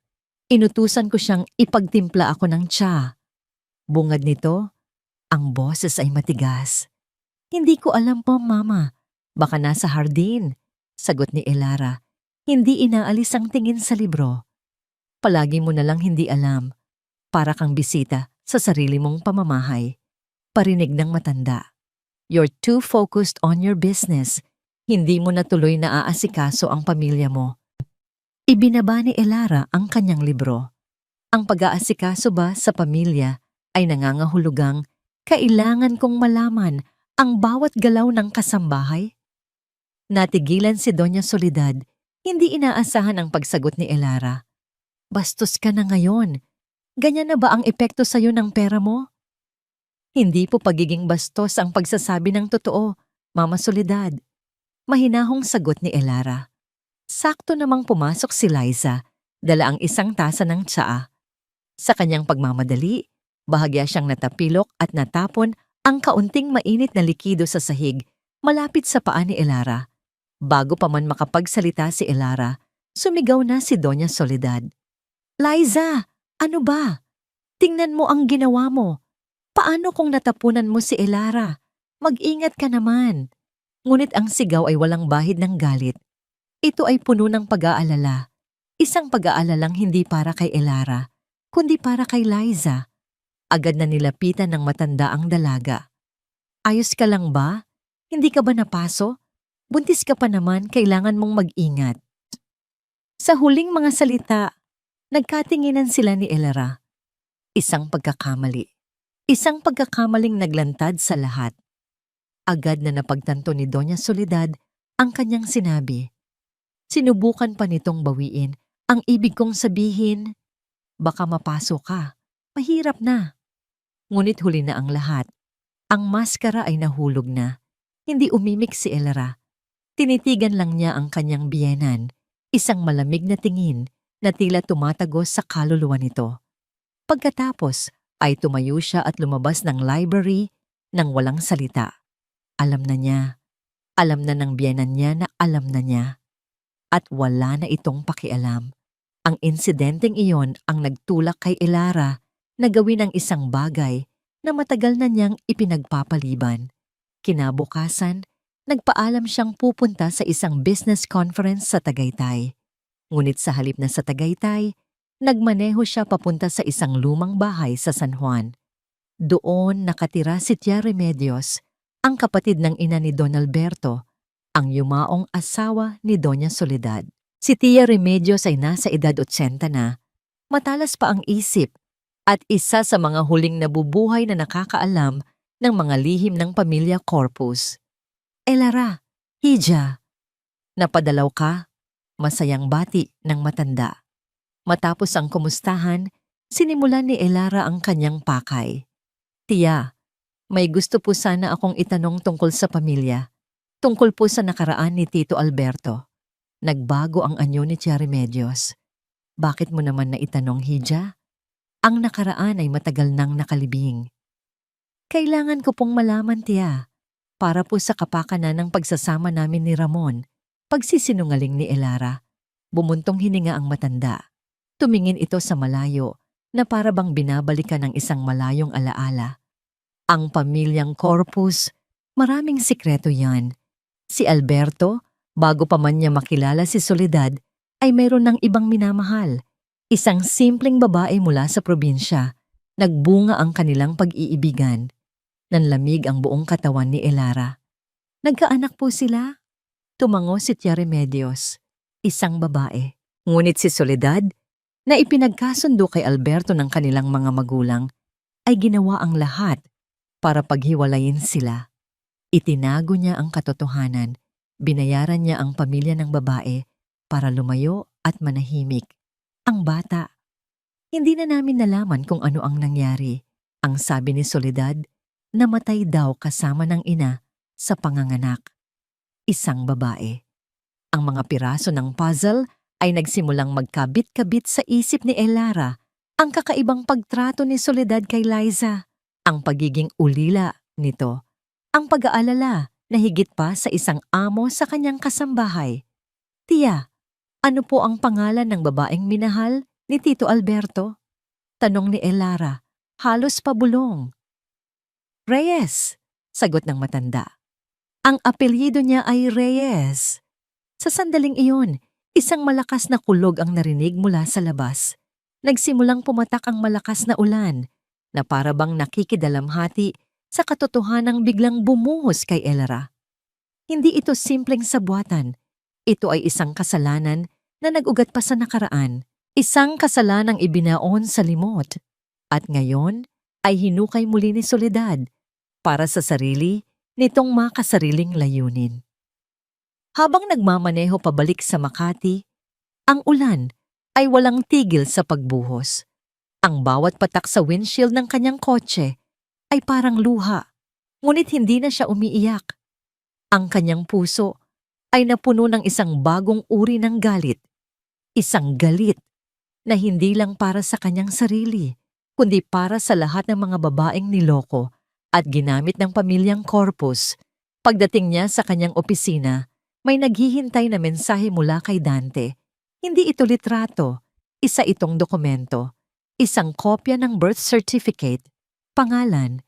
[SPEAKER 1] Inutusan ko siyang ipagtimpla ako ng tsa. Bungad nito, ang boses ay matigas. Hindi ko alam po, Mama. Baka nasa hardin. Sagot ni Elara. Hindi inaalis ang tingin sa libro. Palagi mo na lang hindi alam. Para kang bisita sa sarili mong pamamahay. Parinig ng matanda. You're too focused on your business. Hindi mo na tuloy na aasikaso ang pamilya mo. Ibinaba ni Elara ang kanyang libro. Ang pag-aasikaso ba sa pamilya ay nangangahulugang kailangan kong malaman ang bawat galaw ng kasambahay? Natigilan si Doña Soledad, hindi inaasahan ang pagsagot ni Elara. Bastos ka na ngayon. Ganyan na ba ang epekto sa'yo ng pera mo? Hindi po pagiging bastos ang pagsasabi ng totoo, Mama Soledad. Mahinahong sagot ni Elara. Sakto namang pumasok si Liza, dala ang isang tasa ng tsaa. Sa kanyang pagmamadali, bahagya siyang natapilok at natapon ang kaunting mainit na likido sa sahig malapit sa paa ni Elara. Bago pa man makapagsalita si Elara, sumigaw na si Doña Soledad. Liza, ano ba? Tingnan mo ang ginawa mo. Paano kung natapunan mo si Elara? Mag-ingat ka naman. Ngunit ang sigaw ay walang bahid ng galit. Ito ay puno ng pag-aalala. Isang pag-aalalang hindi para kay Elara, kundi para kay Liza. Agad na nilapitan ng matanda ang dalaga. Ayos ka lang ba? Hindi ka ba napaso? Buntis ka pa naman, kailangan mong mag-ingat. Sa huling mga salita, nagkatinginan sila ni Elara. Isang pagkakamali. Isang pagkakamaling naglantad sa lahat. Agad na napagtanto ni Doña Soledad ang kanyang sinabi. Sinubukan pa nitong bawiin. Ang ibig kong sabihin, baka mapaso ka. Mahirap na. Ngunit huli na ang lahat. Ang maskara ay nahulog na. Hindi umimik si Elara. Tinitigan lang niya ang kanyang biyenan, isang malamig na tingin na tila tumatagos sa kaluluwa nito. Pagkatapos ay tumayo siya at lumabas ng library nang walang salita. Alam na niya. Alam na ng biyenan niya na alam na niya. At wala na itong pakialam. Ang insidenteng iyon ang nagtulak kay Elara na gawin ang isang bagay na matagal na niyang ipinagpapaliban. Kinabukasan, nagpaalam siyang pupunta sa isang business conference sa Tagaytay. Ngunit sa halip na sa Tagaytay, nagmaneho siya papunta sa isang lumang bahay sa San Juan. Doon nakatira si Tia Remedios, ang kapatid ng ina ni Don Alberto, ang yumaong asawa ni Doña Soledad. Si Tia Remedios ay nasa edad 80 na, matalas pa ang isip, at isa sa mga huling nabubuhay na nakakaalam ng mga lihim ng pamilya Corpus. Elara, Hija, napadalaw ka? Masayang bati ng matanda. Matapos ang kumustahan, sinimulan ni Elara ang kanyang pakay. Tia, may gusto po sana akong itanong tungkol sa pamilya. Tungkol po sa nakaraan ni Tito Alberto. Nagbago ang anyo ni Tia Remedios. Bakit mo naman na itanong, Hija? Ang nakaraan ay matagal nang nakalibing. Kailangan ko pong malaman, Tia, para po sa kapakanan ng pagsasama namin ni Ramon. Pagsisinungaling ni Elara. Bumuntong hininga ang matanda. Tumingin ito sa malayo na para bang binabalikan ng isang malayong alaala. Ang pamilyang Corpus, maraming sikreto yan. Si Alberto, bago pa man niya makilala si Soledad, ay mayroon ng ibang minamahal. Isang simpleng babae mula sa probinsya. Nagbunga ang kanilang pag-iibigan. Nanlamig ang buong katawan ni Elara. Nagkaanak po sila? Tumango si Tia Remedios, isang babae. Ngunit si Soledad, na ipinagkasundo kay Alberto ng kanilang mga magulang, ay ginawa ang lahat para paghiwalayin sila. Itinago niya ang katotohanan, binayaran niya ang pamilya ng babae para lumayo at manahimik. Ang bata, hindi na namin nalaman kung ano ang nangyari. Ang sabi ni Soledad, namatay daw kasama ng ina sa panganganak. Isang babae. Ang mga piraso ng puzzle ay nagsimulang magkabit-kabit sa isip ni Elara. Ang kakaibang pagtrato ni Soledad kay Liza, ang pagiging ulila nito, ang pag-aalala na higit pa sa isang amo sa kanyang kasambahay. Tia, ano po ang pangalan ng babaeng minahal ni Tito Alberto? Tanong ni Elara, halos pabulong. Reyes, sagot ng matanda. Ang apelyido niya ay Reyes. Sa sandaling iyon, isang malakas na kulog ang narinig mula sa labas. Nagsimulang pumatak ang malakas na ulan na para bang nakikidalamhati sa katotohanang biglang bumuhos kay Elara. Hindi ito simpleng sabwatan. Ito ay isang kasalanan na nag-ugat pa sa nakaraan. Isang kasalanang ibinaon sa limot. At ngayon ay hinukay muli ni Soledad para sa sarili nitong makasariling layunin. Habang nagmamaneho pabalik sa Makati, ang ulan ay walang tigil sa pagbuhos. Ang bawat patak sa windshield ng kanyang kotse ay parang luha, ngunit hindi na siya umiiyak. Ang kanyang puso ay napuno ng isang bagong uri ng galit, isang galit na hindi lang para sa kanyang sarili, kundi para sa lahat ng mga babaeng niloko at ginamit ng pamilyang Corpus. Pagdating niya sa kanyang opisina, may naghihintay na mensahe mula kay Dante. Hindi ito litrato, isa itong dokumento, isang kopya ng birth certificate, pangalan,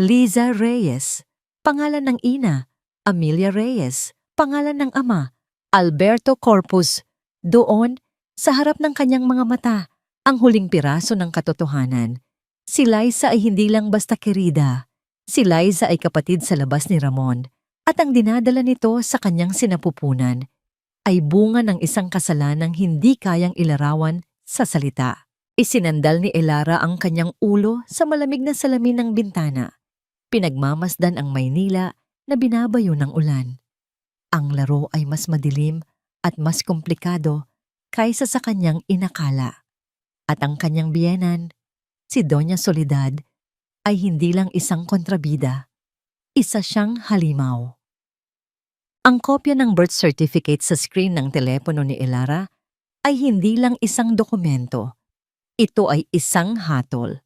[SPEAKER 1] Liza Reyes, pangalan ng ina, Amelia Reyes, pangalan ng ama, Alberto Corpus. Doon, sa harap ng kanyang mga mata, ang huling piraso ng katotohanan. Si Liza ay hindi lang basta kerida. Si Liza ay kapatid sa labas ni Ramon, at ang dinadala nito sa kanyang sinapupunan ay bunga ng isang kasalanang hindi kayang ilarawan sa salita. Isinandal ni Elara ang kanyang ulo sa malamig na salamin ng bintana. Pinagmamasdan ang Maynila na binabayo ng ulan. Ang laro ay mas madilim at mas komplikado kaysa sa kanyang inakala. At ang kanyang biyenan, si Doña Soledad, ay hindi lang isang kontrabida. Isa siyang halimaw. Ang kopya ng birth certificate sa screen ng telepono ni Elara ay hindi lang isang dokumento. Ito ay isang hatol.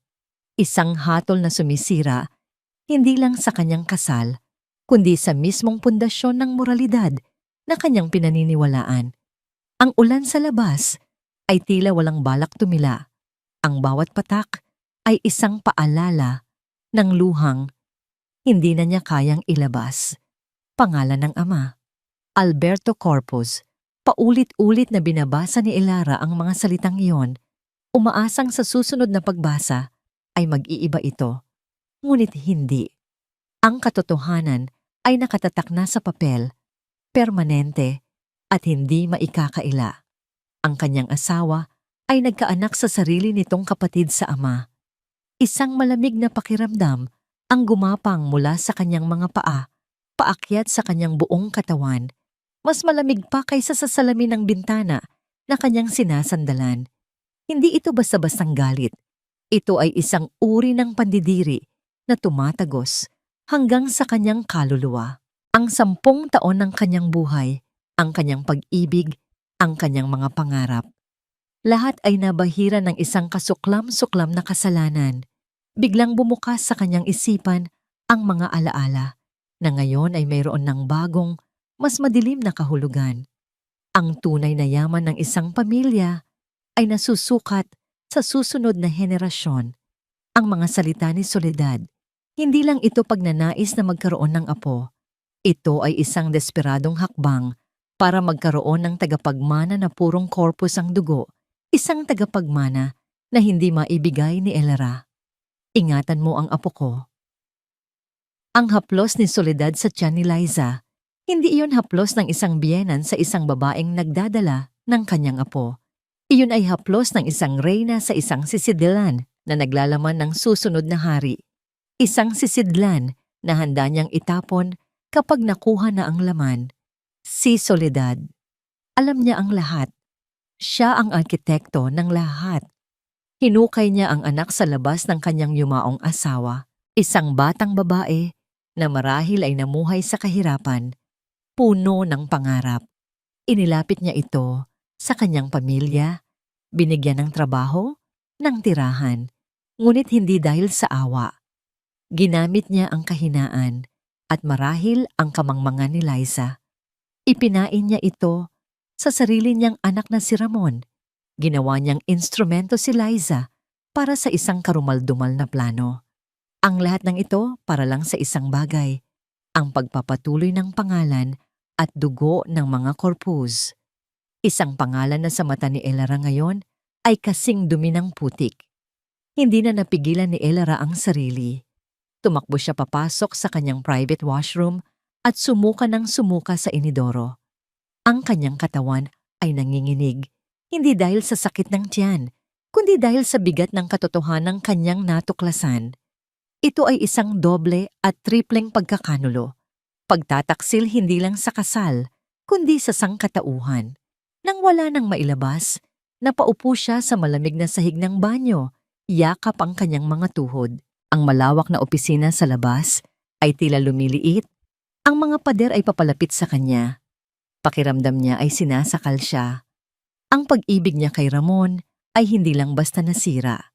[SPEAKER 1] Isang hatol na sumisira hindi lang sa kanyang kasal, kundi sa mismong pundasyon ng moralidad na kanyang pinaniniwalaan. Ang ulan sa labas ay tila walang balak tumila. Ang bawat patak ay isang paalala ng luhang hindi na niya kayang ilabas. Pangalan ng ama, Alberto Corpus. Paulit-ulit na binabasa ni Elara ang mga salitang iyon, umaasang sa susunod na pagbasa ay mag-iiba ito. Ngunit hindi. Ang katotohanan ay nakatatak na sa papel, permanente at hindi maikakaila. Ang kanyang asawa ay nagkaanak sa sarili nitong kapatid sa ama. Isang malamig na pakiramdam ang gumapang mula sa kanyang mga paa, paakyat sa kanyang buong katawan. Mas malamig pa kaysa sa salamin ng bintana na kanyang sinasandalan. Hindi ito basta-bastang galit. Ito ay isang uri ng pandidiri na tumatagos hanggang sa kanyang kaluluwa. Ang 10 taon ng kanyang buhay, ang kanyang pag-ibig, ang kanyang mga pangarap. Lahat ay nabahira ng isang kasuklam-suklam na kasalanan. Biglang bumukas sa kanyang isipan ang mga alaala na ngayon ay mayroon ng bagong, mas madilim na kahulugan. Ang tunay na yaman ng isang pamilya ay nasusukat sa susunod na henerasyon. Ang mga salita ni Soledad, hindi lang ito pagnanais na magkaroon ng apo. Ito ay isang desperadong hakbang para magkaroon ng tagapagmana na purong corpus ang dugo, isang tagapagmana na hindi maibigay ni Elara. Ingatan mo ang apo ko. Ang haplos ni Soledad sa tiyan ni Liza, hindi iyon haplos ng isang biyenan sa isang babaeng nagdadala ng kanyang apo. Iyon ay haplos ng isang reyna sa isang sisidlan na naglalaman ng susunod na hari. Isang sisidlan na handa niyang itapon kapag nakuha na ang laman. Si Soledad. Alam niya ang lahat. Siya ang arkitekto ng lahat. Hinukay niya ang anak sa labas ng kanyang yumaong asawa, isang batang babae na marahil ay namuhay sa kahirapan, puno ng pangarap. Inilapit niya ito sa kanyang pamilya, binigyan ng trabaho, ng tirahan, ngunit hindi dahil sa awa. Ginamit niya ang kahinaan at marahil ang kamangmangan ni Liza. Ipinain niya ito sa sarili niyang anak na si Ramon. Ginawa niyang instrumento si Liza para sa isang karumaldumal na plano. Ang lahat ng ito para lang sa isang bagay, ang pagpapatuloy ng pangalan at dugo ng mga Corpus. Isang pangalan na sa mata ni Elara ngayon ay kasing dumi ng putik. Hindi na napigilan ni Elara ang sarili. Tumakbo siya papasok sa kanyang private washroom at sumuka ng sumuka sa inidoro. Ang kanyang katawan ay nanginginig, hindi dahil sa sakit ng tiyan, kundi dahil sa bigat ng katotohanang kanyang natuklasan. Ito ay isang doble at tripleng pagkakanulo. Pagtataksil hindi lang sa kasal, kundi sa sangkatauhan. Nang wala nang mailabas, napaupo siya sa malamig na sahig ng banyo, Yakap ang kanyang mga tuhod. Ang malawak na opisina sa labas ay tila lumiliit. Ang mga pader ay papalapit sa kanya. Pakiramdam niya ay sinasakal siya. Ang pag-ibig niya kay Ramon ay hindi lang basta nasira.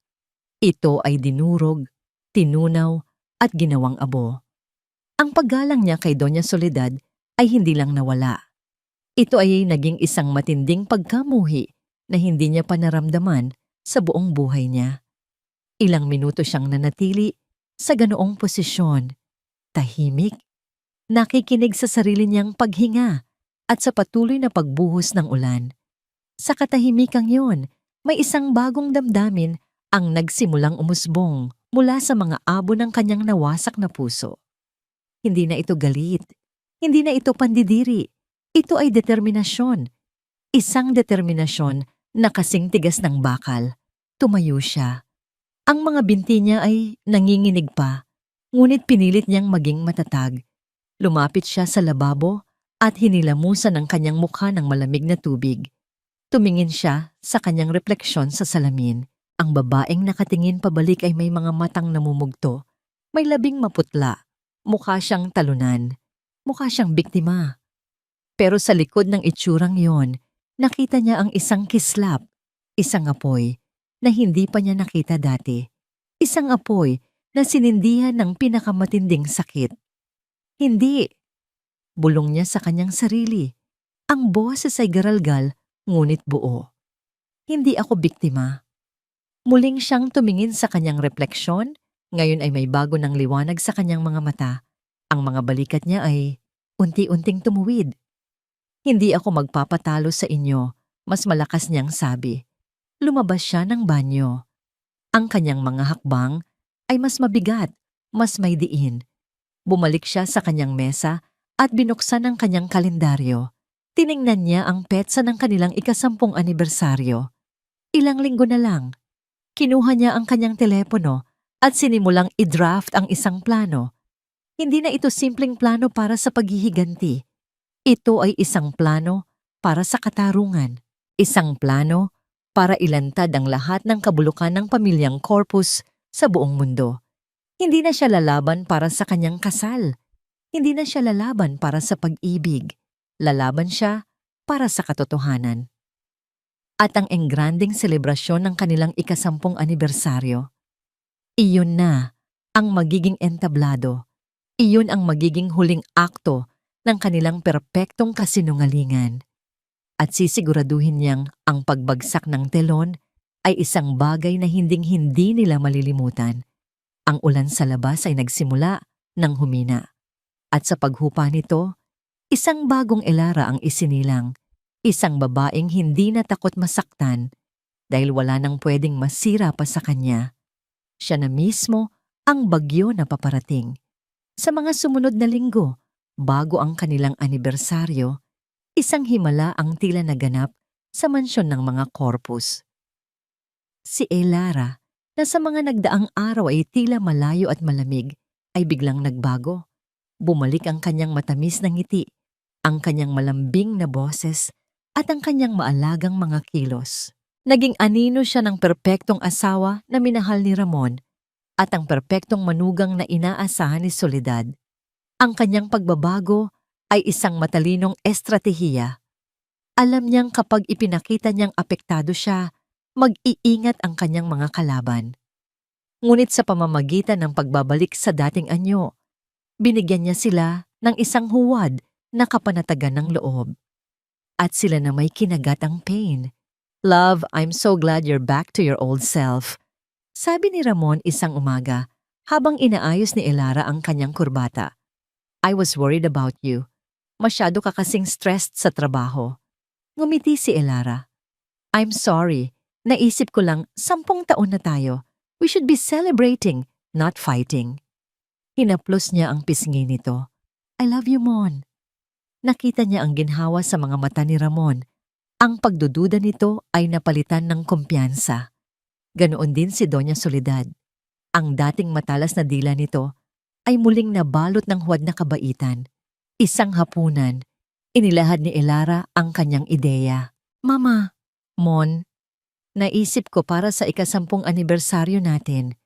[SPEAKER 1] Ito ay dinurog, tinunaw, at ginawang abo. Ang paggalang niya kay Doña Soledad ay hindi lang nawala. Ito ay naging isang matinding pagkamuhi na hindi niya pa naramdaman sa buong buhay niya. Ilang minuto siyang nanatili sa ganoong posisyon, tahimik, nakikinig sa sarili niyang paghinga at sa patuloy na pagbuhos ng ulan. Sa katahimikang yon, may isang bagong damdamin ang nagsimulang umusbong mula sa mga abo ng kanyang nawasak na puso. Hindi na ito galit, hindi na ito pandidiri, ito ay determinasyon. Isang determinasyon na kasing tigas ng bakal. Tumayo siya. Ang mga binti niya ay nanginginig pa, ngunit pinilit niyang maging matatag. Lumapit siya sa lababo at hinilamusan ang kanyang mukha ng malamig na tubig. Tumingin siya sa kanyang refleksyon sa salamin. Ang babaeng nakatingin pabalik ay may mga matang namumugto. May labing maputla. Mukha siyang talunan. Mukha siyang biktima. Pero sa likod ng itsurang yon, nakita niya ang isang kislap, isang apoy na hindi pa niya nakita dati. Isang apoy na sinindihan ng pinakamatinding sakit. Hindi. Bulong niya sa kanyang sarili. Ang boses ay garalgal, ngunit buo. Hindi ako biktima. Muling siyang tumingin sa kanyang refleksyon, ngayon ay may bago ng liwanag sa kanyang mga mata. Ang mga balikat niya ay unti-unting tumuwid. Hindi ako magpapatalo sa inyo, mas malakas niyang sabi. Lumabas siya ng banyo. Ang kanyang mga hakbang ay mas mabigat, mas may diin. Bumalik siya sa kanyang mesa at binuksan ang kanyang kalendaryo. Tiningnan niya ang petsa ng kanilang 10 anibersaryo. Ilang linggo na lang. Kinuha niya ang kanyang telepono at sinimulang i-draft ang isang plano. Hindi na ito simpleng plano para sa paghihiganti. Ito ay isang plano para sa katarungan. Isang plano para ilantad ang lahat ng kabulukan ng pamilyang Corpus sa buong mundo. Hindi na siya lalaban para sa kanyang kasal. Hindi na siya lalaban para sa pag-ibig. Lalaban siya para sa katotohanan. At ang engranding selebrasyon ng kanilang 10 anibersaryo. Iyon na ang magiging entablado. Iyon ang magiging huling akto ng kanilang perpektong kasinungalingan. At sisiguraduhin niyang ang pagbagsak ng telon ay isang bagay na hinding-hindi nila malilimutan. Ang ulan sa labas ay nagsimula ng humina. At sa paghupa nito, isang bagong Elara ang isinilang. Isang babaeng hindi na takot masaktan dahil wala nang pwedeng masira pa sa kanya. Siya na mismo ang bagyo na paparating. Sa mga sumunod na linggo, bago ang kanilang anibersaryo, isang himala ang tila naganap sa mansyon ng mga Corpus. Si Elara, na sa mga nagdaang araw ay tila malayo at malamig, ay biglang nagbago. Bumalik ang kanyang matamis na ngiti, ang kanyang malambing na boses, at ang kanyang maalagang mga kilos. Naging anino siya ng perpektong asawa na minahal ni Ramon at ang perpektong manugang na inaasahan ni Soledad. Ang kanyang pagbabago ay isang matalinong estratehiya. Alam niyang kapag ipinakita niyang apektado siya, mag-iingat ang kanyang mga kalaban. Ngunit sa pamamagitan ng pagbabalik sa dating anyo, binigyan niya sila ng isang huwad na kapanatagan ng loob. At sila na may kinagatang pain. Love, I'm so glad you're back to your old self. Sabi ni Ramon isang umaga habang inaayos ni Elara ang kanyang kurbata. I was worried about you. Masyado ka kasing stressed sa trabaho. Ngumiti si Elara. I'm sorry. Naisip ko lang 10 taon na tayo. We should be celebrating, not fighting. Hinaplos niya ang pisngi nito. I love you, Mon. Nakita niya ang ginhawa sa mga mata ni Ramon. Ang pagdududa nito ay napalitan ng kumpiyansa. Ganoon din si Doña Soledad. Ang dating matalas na dila nito ay muling nabalot ng huwad na kabaitan. Isang hapunan, inilahad ni Elara ang kanyang ideya. Mama, Mon, Naisip ko para sa ika-10 anibersaryo natin.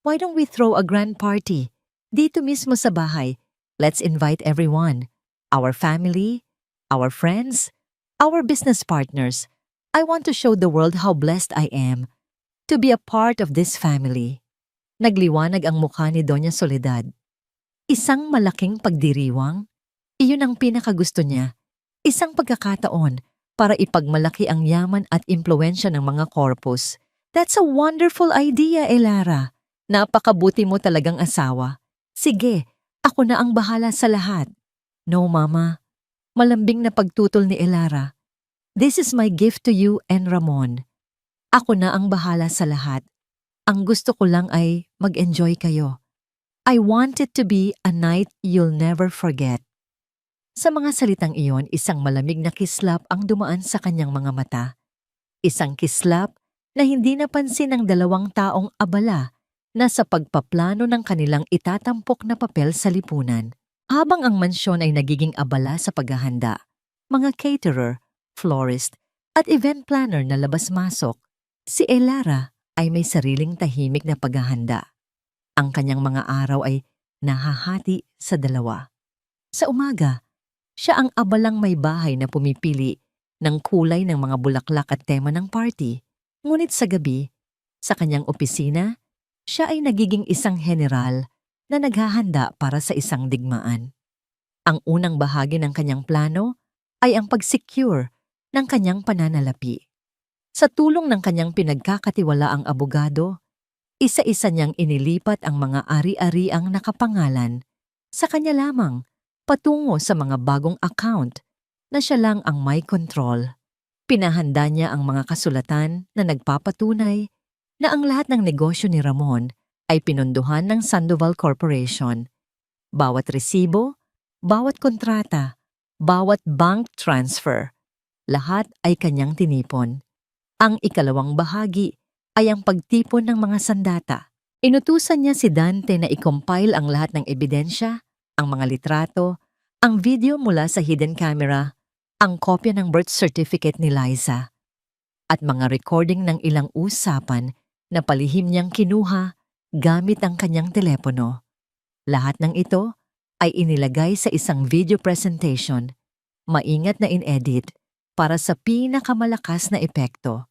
[SPEAKER 1] Why don't we throw a grand party? Dito mismo sa bahay. Let's invite everyone. Our family, our friends, our business partners. I want to show the world how blessed I am to be a part of this family. Nagliwanag ang mukha ni Doña Soledad. Isang malaking pagdiriwang. Iyon ang pinakagusto niya. Isang pagkakataon para ipagmalaki ang yaman at impluwensya ng mga corpus. That's a wonderful idea, Elara. Napakabuti mo talagang asawa. Sige, ako na ang bahala sa lahat. No, Mama. Malambing na pagtutol ni Elara. This is my gift to you and Ramon. Ako na ang bahala sa lahat. Ang gusto ko lang ay mag-enjoy kayo. I want it to be a night you'll never forget. Sa mga salitang iyon, isang malamig na kislap ang dumaan sa kanyang mga mata. Isang kislap na hindi napansin ng dalawang taong abala na sa pagpaplano ng kanilang itatampok na papel sa lipunan. Habang ang mansyon ay nagiging abala sa paghahanda, mga caterer, florist, at event planner na labas-masok, si Elara ay may sariling tahimik na paghahanda. Ang kanyang mga araw ay nahahati sa dalawa. Sa umaga, siya ang abalang may bahay na pumipili ng kulay ng mga bulaklak at tema ng party. Ngunit sa gabi, sa kanyang opisina, siya ay nagiging isang general na naghahanda para sa isang digmaan. Ang unang bahagi ng kanyang plano ay ang pag-secure ng kanyang pananalapi. Sa tulong ng kanyang pinagkakatiwalaang abogado, isa-isa niyang inilipat ang mga ari-ariang nakapangalan sa kanya lamang patungo sa mga bagong account na siya lang ang may control. Pinahanda niya ang mga kasulatan na nagpapatunay na ang lahat ng negosyo ni Ramon ay pinunduhan ng Sandoval Corporation. Bawat resibo, bawat kontrata, bawat bank transfer, lahat ay kanyang tinipon. Ang ikalawang bahagi ay ang pagtipon ng mga sandata. Inutusan niya si Dante na i-compile ang lahat ng ebidensya, ang mga litrato, ang video mula sa hidden camera, ang kopya ng birth certificate ni Liza, at mga recording ng ilang usapan na palihim niyang kinuha gamit ang kanyang telepono. Lahat ng ito ay inilagay sa isang video presentation, maingat na in-edit para sa pinakamalakas na epekto.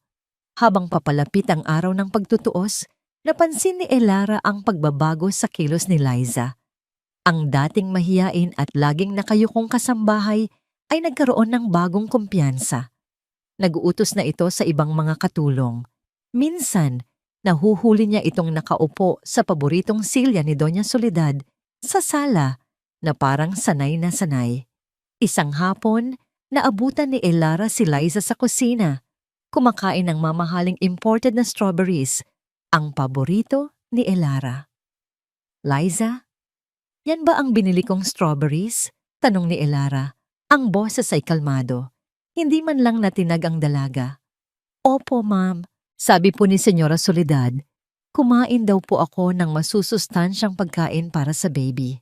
[SPEAKER 1] Habang papalapit ang araw ng pagtutuos, napansin ni Elara ang pagbabago sa kilos ni Liza. Ang dating mahiyain at laging nakayukong kasambahay ay nagkaroon ng bagong kumpiyansa. Nag-uutos na ito sa ibang mga katulong. Minsan, nahuhuli niya itong nakaupo sa paboritong silya ni Doña Soledad sa sala na parang sanay na sanay. Isang hapon, naabutan ni Elara si Liza sa kusina, kumakain ng mamahaling imported na strawberries, ang paborito ni Elara. Liza, yan ba ang binili kong strawberries? Tanong ni Elara. Ang boses ay kalmado. Hindi man lang natinag ang dalaga. Opo, ma'am. Sabi po ni Senyora Soledad, kumain daw po ako ng masusustansyang pagkain para sa baby.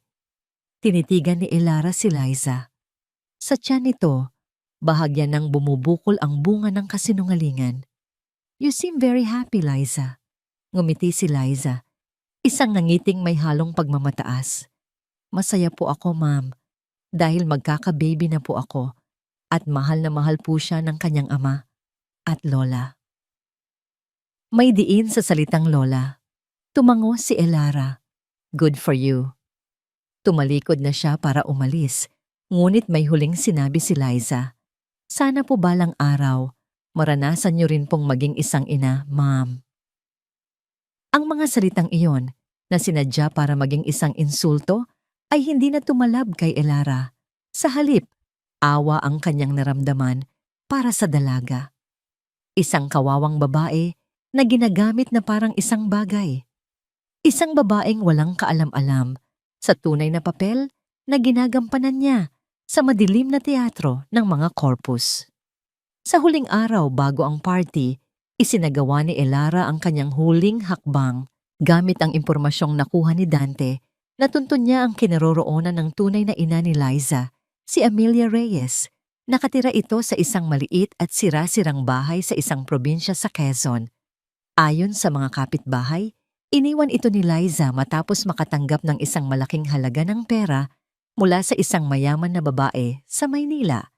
[SPEAKER 1] Tinitigan ni Elara si Liza. Sa tiyan nito, bahagya nang bumubukol ang bunga ng kasinungalingan. You seem very happy, Liza. Ngumiti si Liza, isang nangiting may halong pagmamataas. Masaya po ako, ma'am, dahil magkaka-baby na po ako at mahal na mahal po siya ng kanyang ama at lola. May diin sa salitang lola. Tumango si Elara. Good for you. Tumalikod na siya para umalis, ngunit may huling sinabi si Liza. Sana po balang araw, maranasan niyo rin pong maging isang ina, ma'am. Ang mga salitang iyon, na sinadya para maging isang insulto, ay hindi na tumalab kay Elara. Sa halip, awa ang kanyang naramdaman para sa dalaga. Isang kawawang babae na ginagamit na parang isang bagay. Isang babaeng walang kaalam-alam sa tunay na papel na ginagampanan niya sa madilim na teatro ng mga corpus. Sa huling araw bago ang party, isinagawa ni Elara ang kanyang huling hakbang gamit ang impormasyong nakuha ni Dante. Natuntun niya ang kinaroroonan ng tunay na ina ni Liza, si Amelia Reyes, Nakatira ito sa isang maliit at sira-sirang bahay sa isang probinsya sa Quezon. Ayon sa mga kapitbahay, iniwan ito ni Liza matapos makatanggap ng isang malaking halaga ng pera mula sa isang mayaman na babae sa Maynila.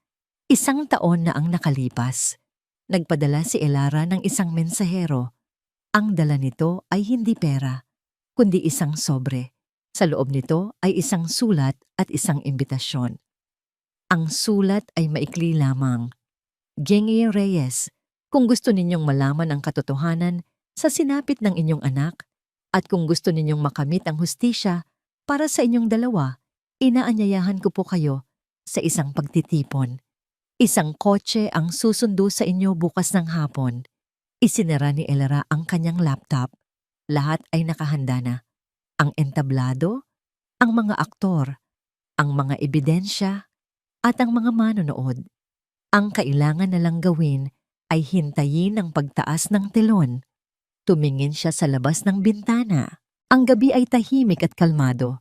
[SPEAKER 1] 1 taon na ang nakalipas. Nagpadala si Elara ng isang mensahero. Ang dala nito ay hindi pera, kundi isang sobre. Sa loob nito ay isang sulat at isang imbitasyon. Ang sulat ay maikli lamang. Gengi Reyes, kung gusto ninyong malaman ang katotohanan sa sinapit ng inyong anak at kung gusto ninyong makamit ang hustisya para sa inyong dalawa, inaanyayahan ko po kayo sa isang pagtitipon. Isang kotse ang susundo sa inyo bukas ng hapon. Isinara ni Elara ang kanyang laptop. Lahat ay nakahanda na. Ang entablado, ang mga aktor, ang mga ebidensya, at ang mga manonood. Ang kailangan na lang gawin ay hintayin ang pagtaas ng telon. Tumingin siya sa labas ng bintana. Ang gabi ay tahimik at kalmado.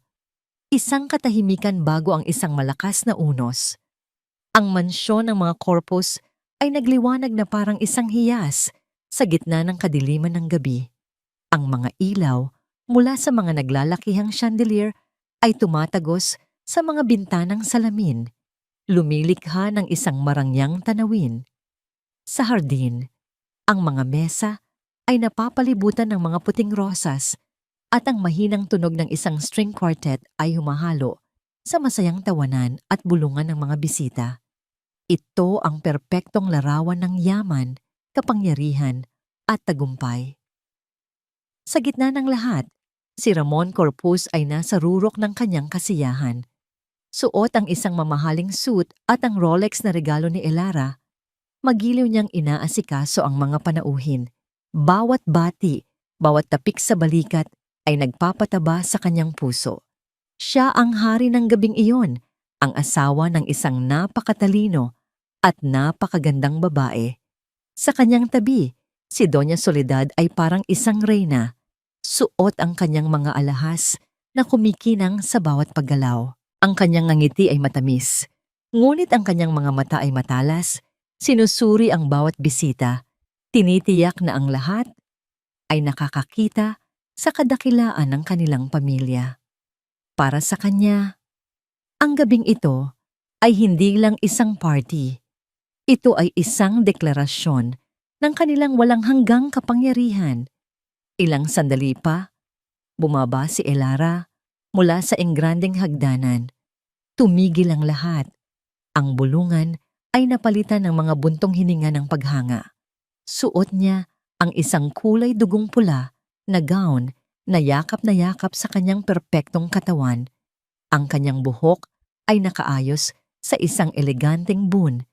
[SPEAKER 1] Isang katahimikan bago ang isang malakas na unos. Ang mansyon ng mga Corpus ay nagliwanag na parang isang hiyas sa gitna ng kadiliman ng gabi. Ang mga ilaw mula sa mga naglalakihang chandelier ay tumatagos sa mga bintanang salamin, lumilikha ng isang marangyang tanawin. Sa hardin, ang mga mesa ay napapalibutan ng mga puting rosas at ang mahinang tunog ng isang string quartet ay humahalo sa masayang tawanan at bulungan ng mga bisita. Ito ang perpektong larawan ng yaman, kapangyarihan at tagumpay. Sa gitna ng lahat, si Ramon Corpus ay nasa rurok ng kanyang kasiyahan. Suot ang isang mamahaling suit at ang Rolex na regalo ni Elara. Magiliw niyang inaasikaso ang mga panauhin. Bawat bati, bawat tapik sa balikat ay nagpapataba sa kanyang puso. Siya ang hari ng gabing iyon, ang asawa ng isang napakatalino at napakagandang babae. Sa kanyang tabi, si Doña Soledad ay parang isang reyna. Suot ang kanyang mga alahas na kumikinang sa bawat paggalaw. Ang kanyang ngiti ay matamis, ngunit ang kanyang mga mata ay matalas. Sinusuri ang bawat bisita. Tinitiyak na ang lahat ay nakakakita sa kadakilaan ng kanilang pamilya. Para sa kanya, ang gabing ito ay hindi lang isang party. Ito ay isang deklarasyon ng kanilang walang hanggang kapangyarihan. Ilang sandali pa, bumaba si Elara mula sa engrandeng hagdanan. Tumigil ang lahat. Ang bulungan ay napalitan ng mga buntong hininga ng paghanga. Suot niya ang isang kulay dugong pula na gown na yakap sa kanyang perpektong katawan. Ang kanyang buhok ay nakaayos sa isang eleganteng bun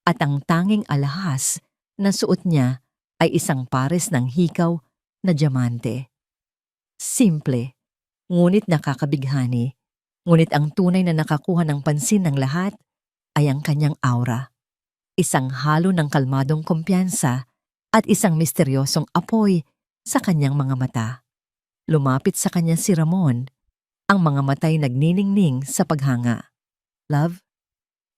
[SPEAKER 1] at ang tanging alahas na suot niya ay isang pares ng hikaw na diamante. Simple, ngunit nakakabighani. Ngunit ang tunay na nakakuha ng pansin ng lahat ay ang kanyang aura. Isang halo ng kalmadong kumpiyansa at isang misteryosong apoy sa kanyang mga mata. Lumapit sa kanya si Ramon, ang mga matay nagniningning sa paghanga. "Love,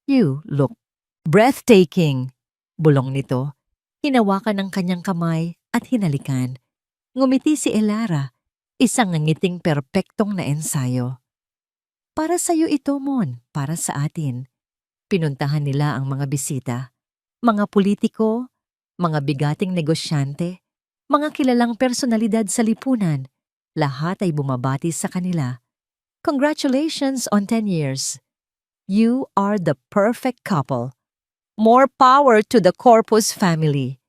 [SPEAKER 1] you look breathtaking," bulong nito. Hinawakan ng kanyang kamay at hinalikan. Ngumiti si Elara, isang ngiting perpektong na ensayo. "Para sa'yo ito, Mon, para sa atin." Pinuntahan nila ang mga bisita, mga politiko, mga bigating negosyante, mga kilalang personalidad sa lipunan. Lahat ay bumabati sa kanila. "Congratulations on 10 years. You are the perfect couple. More power to the Corpus family."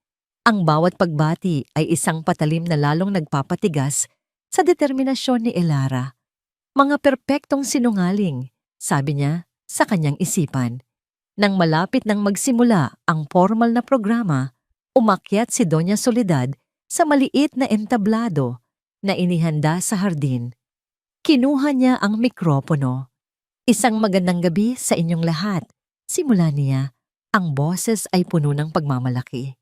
[SPEAKER 1] Ang bawat pagbati ay isang patalim na lalong nagpapatigas sa determinasyon ni Elara. "Mga perpektong sinungaling," sabi niya sa kanyang isipan. Nang malapit nang magsimula ang formal na programa, umakyat si Doña Soledad sa maliit na entablado na inihanda sa hardin. Kinuha niya ang mikropono. "Isang magandang gabi sa inyong lahat." Simula niya, ang boses ay puno ng pagmamalaki.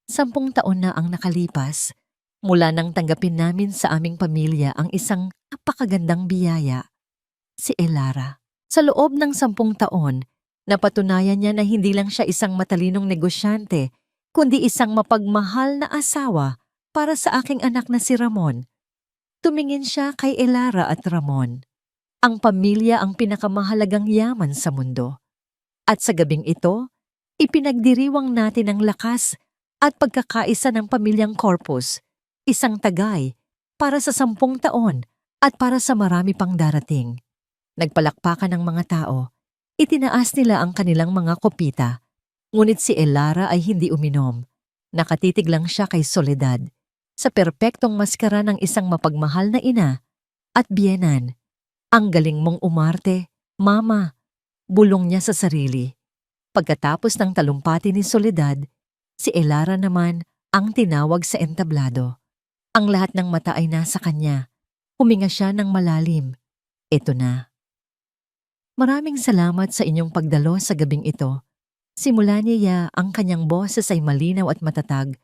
[SPEAKER 1] 10 taon na ang nakalipas mula nang tanggapin namin sa aming pamilya ang isang napakagandang biyaya, si Elara. Sa loob ng 10 taon, Napatunayan niya na hindi lang siya isang matalinong negosyante, kundi isang mapagmahal na asawa para sa aking anak na si Ramon. Tumingin siya kay Elara at Ramon. Ang pamilya ang pinakamahalagang yaman sa mundo. At sa gabing ito, ipinagdiriwang natin ang lakas at pagkakaisa ng pamilyang Corpus, isang tagay para sa 10 taon at para sa marami pang darating. Nagpalakpakan ng mga tao. Itinaas nila ang kanilang mga kopita. Ngunit si Elara ay hindi uminom. Nakatitig lang siya kay Soledad, sa perpektong maskara ng isang mapagmahal na ina at biyenan. Ang galing mong umarte, Mama, bulong niya sa sarili. Pagkatapos ng talumpati ni Soledad, si Elara naman ang tinawag sa entablado. Ang lahat ng mata ay nasa kanya. Huminga siya ng malalim. Ito na. Maraming salamat sa inyong pagdalo sa gabing ito. Simula niya ang kanyang boses ay malinaw at matatag,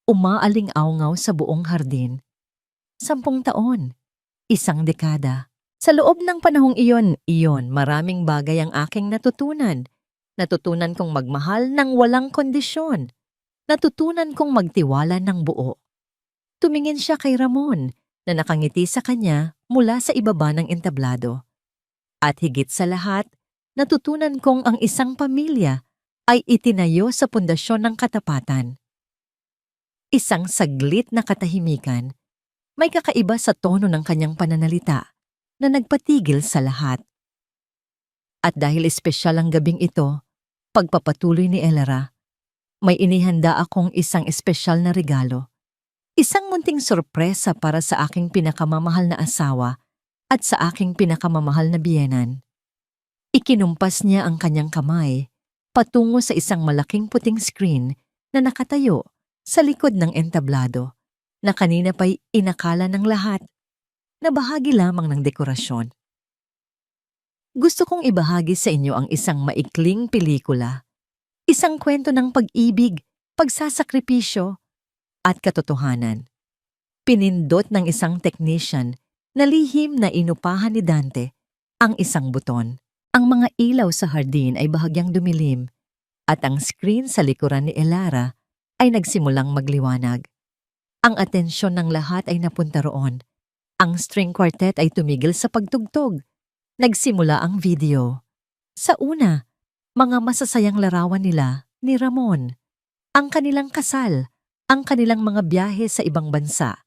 [SPEAKER 1] umaaling-awngaw sa buong hardin. 10 taon, 1 dekada. Sa loob ng panahong iyon, maraming bagay ang aking natutunan. Natutunan kong magmahal ng walang kondisyon. Natutunan kong magtiwala ng buo. Tumingin siya kay Ramon na nakangiti sa kanya mula sa ibaba ng entablado. At higit sa lahat, natutunan kong ang isang pamilya ay itinayo sa pundasyon ng katapatan. Isang saglit na katahimikan, may kakaiba sa tono ng kanyang pananalita na nagpatigil sa lahat. At dahil espesyal ang gabing ito, pagpapatuloy ni Elara, may inihanda akong isang espesyal na regalo. Isang munting sorpresa para sa aking pinakamamahal na asawa at sa aking pinakamamahal na biyenan. Ikinumpas niya ang kanyang kamay patungo sa isang malaking puting screen na nakatayo sa likod ng entablado na kanina pa'y inakala ng lahat na bahagi lamang ng dekorasyon. Gusto kong ibahagi sa inyo ang isang maikling pelikula, isang kwento ng pag-ibig, pagsasakripisyo, at katotohanan. Pinindot ng isang technician na lihim na inupahan ni Dante ang isang buton. Ang mga ilaw sa hardin ay bahagyang dumilim at ang screen sa likuran ni Elara ay nagsimulang magliwanag. Ang atensyon ng lahat ay napunta roon. Ang string quartet ay tumigil sa pagtugtog. Nagsimula ang video. Sa una, mga masasayang larawan nila ni Ramon. Ang kanilang kasal, ang kanilang mga biyahe sa ibang bansa,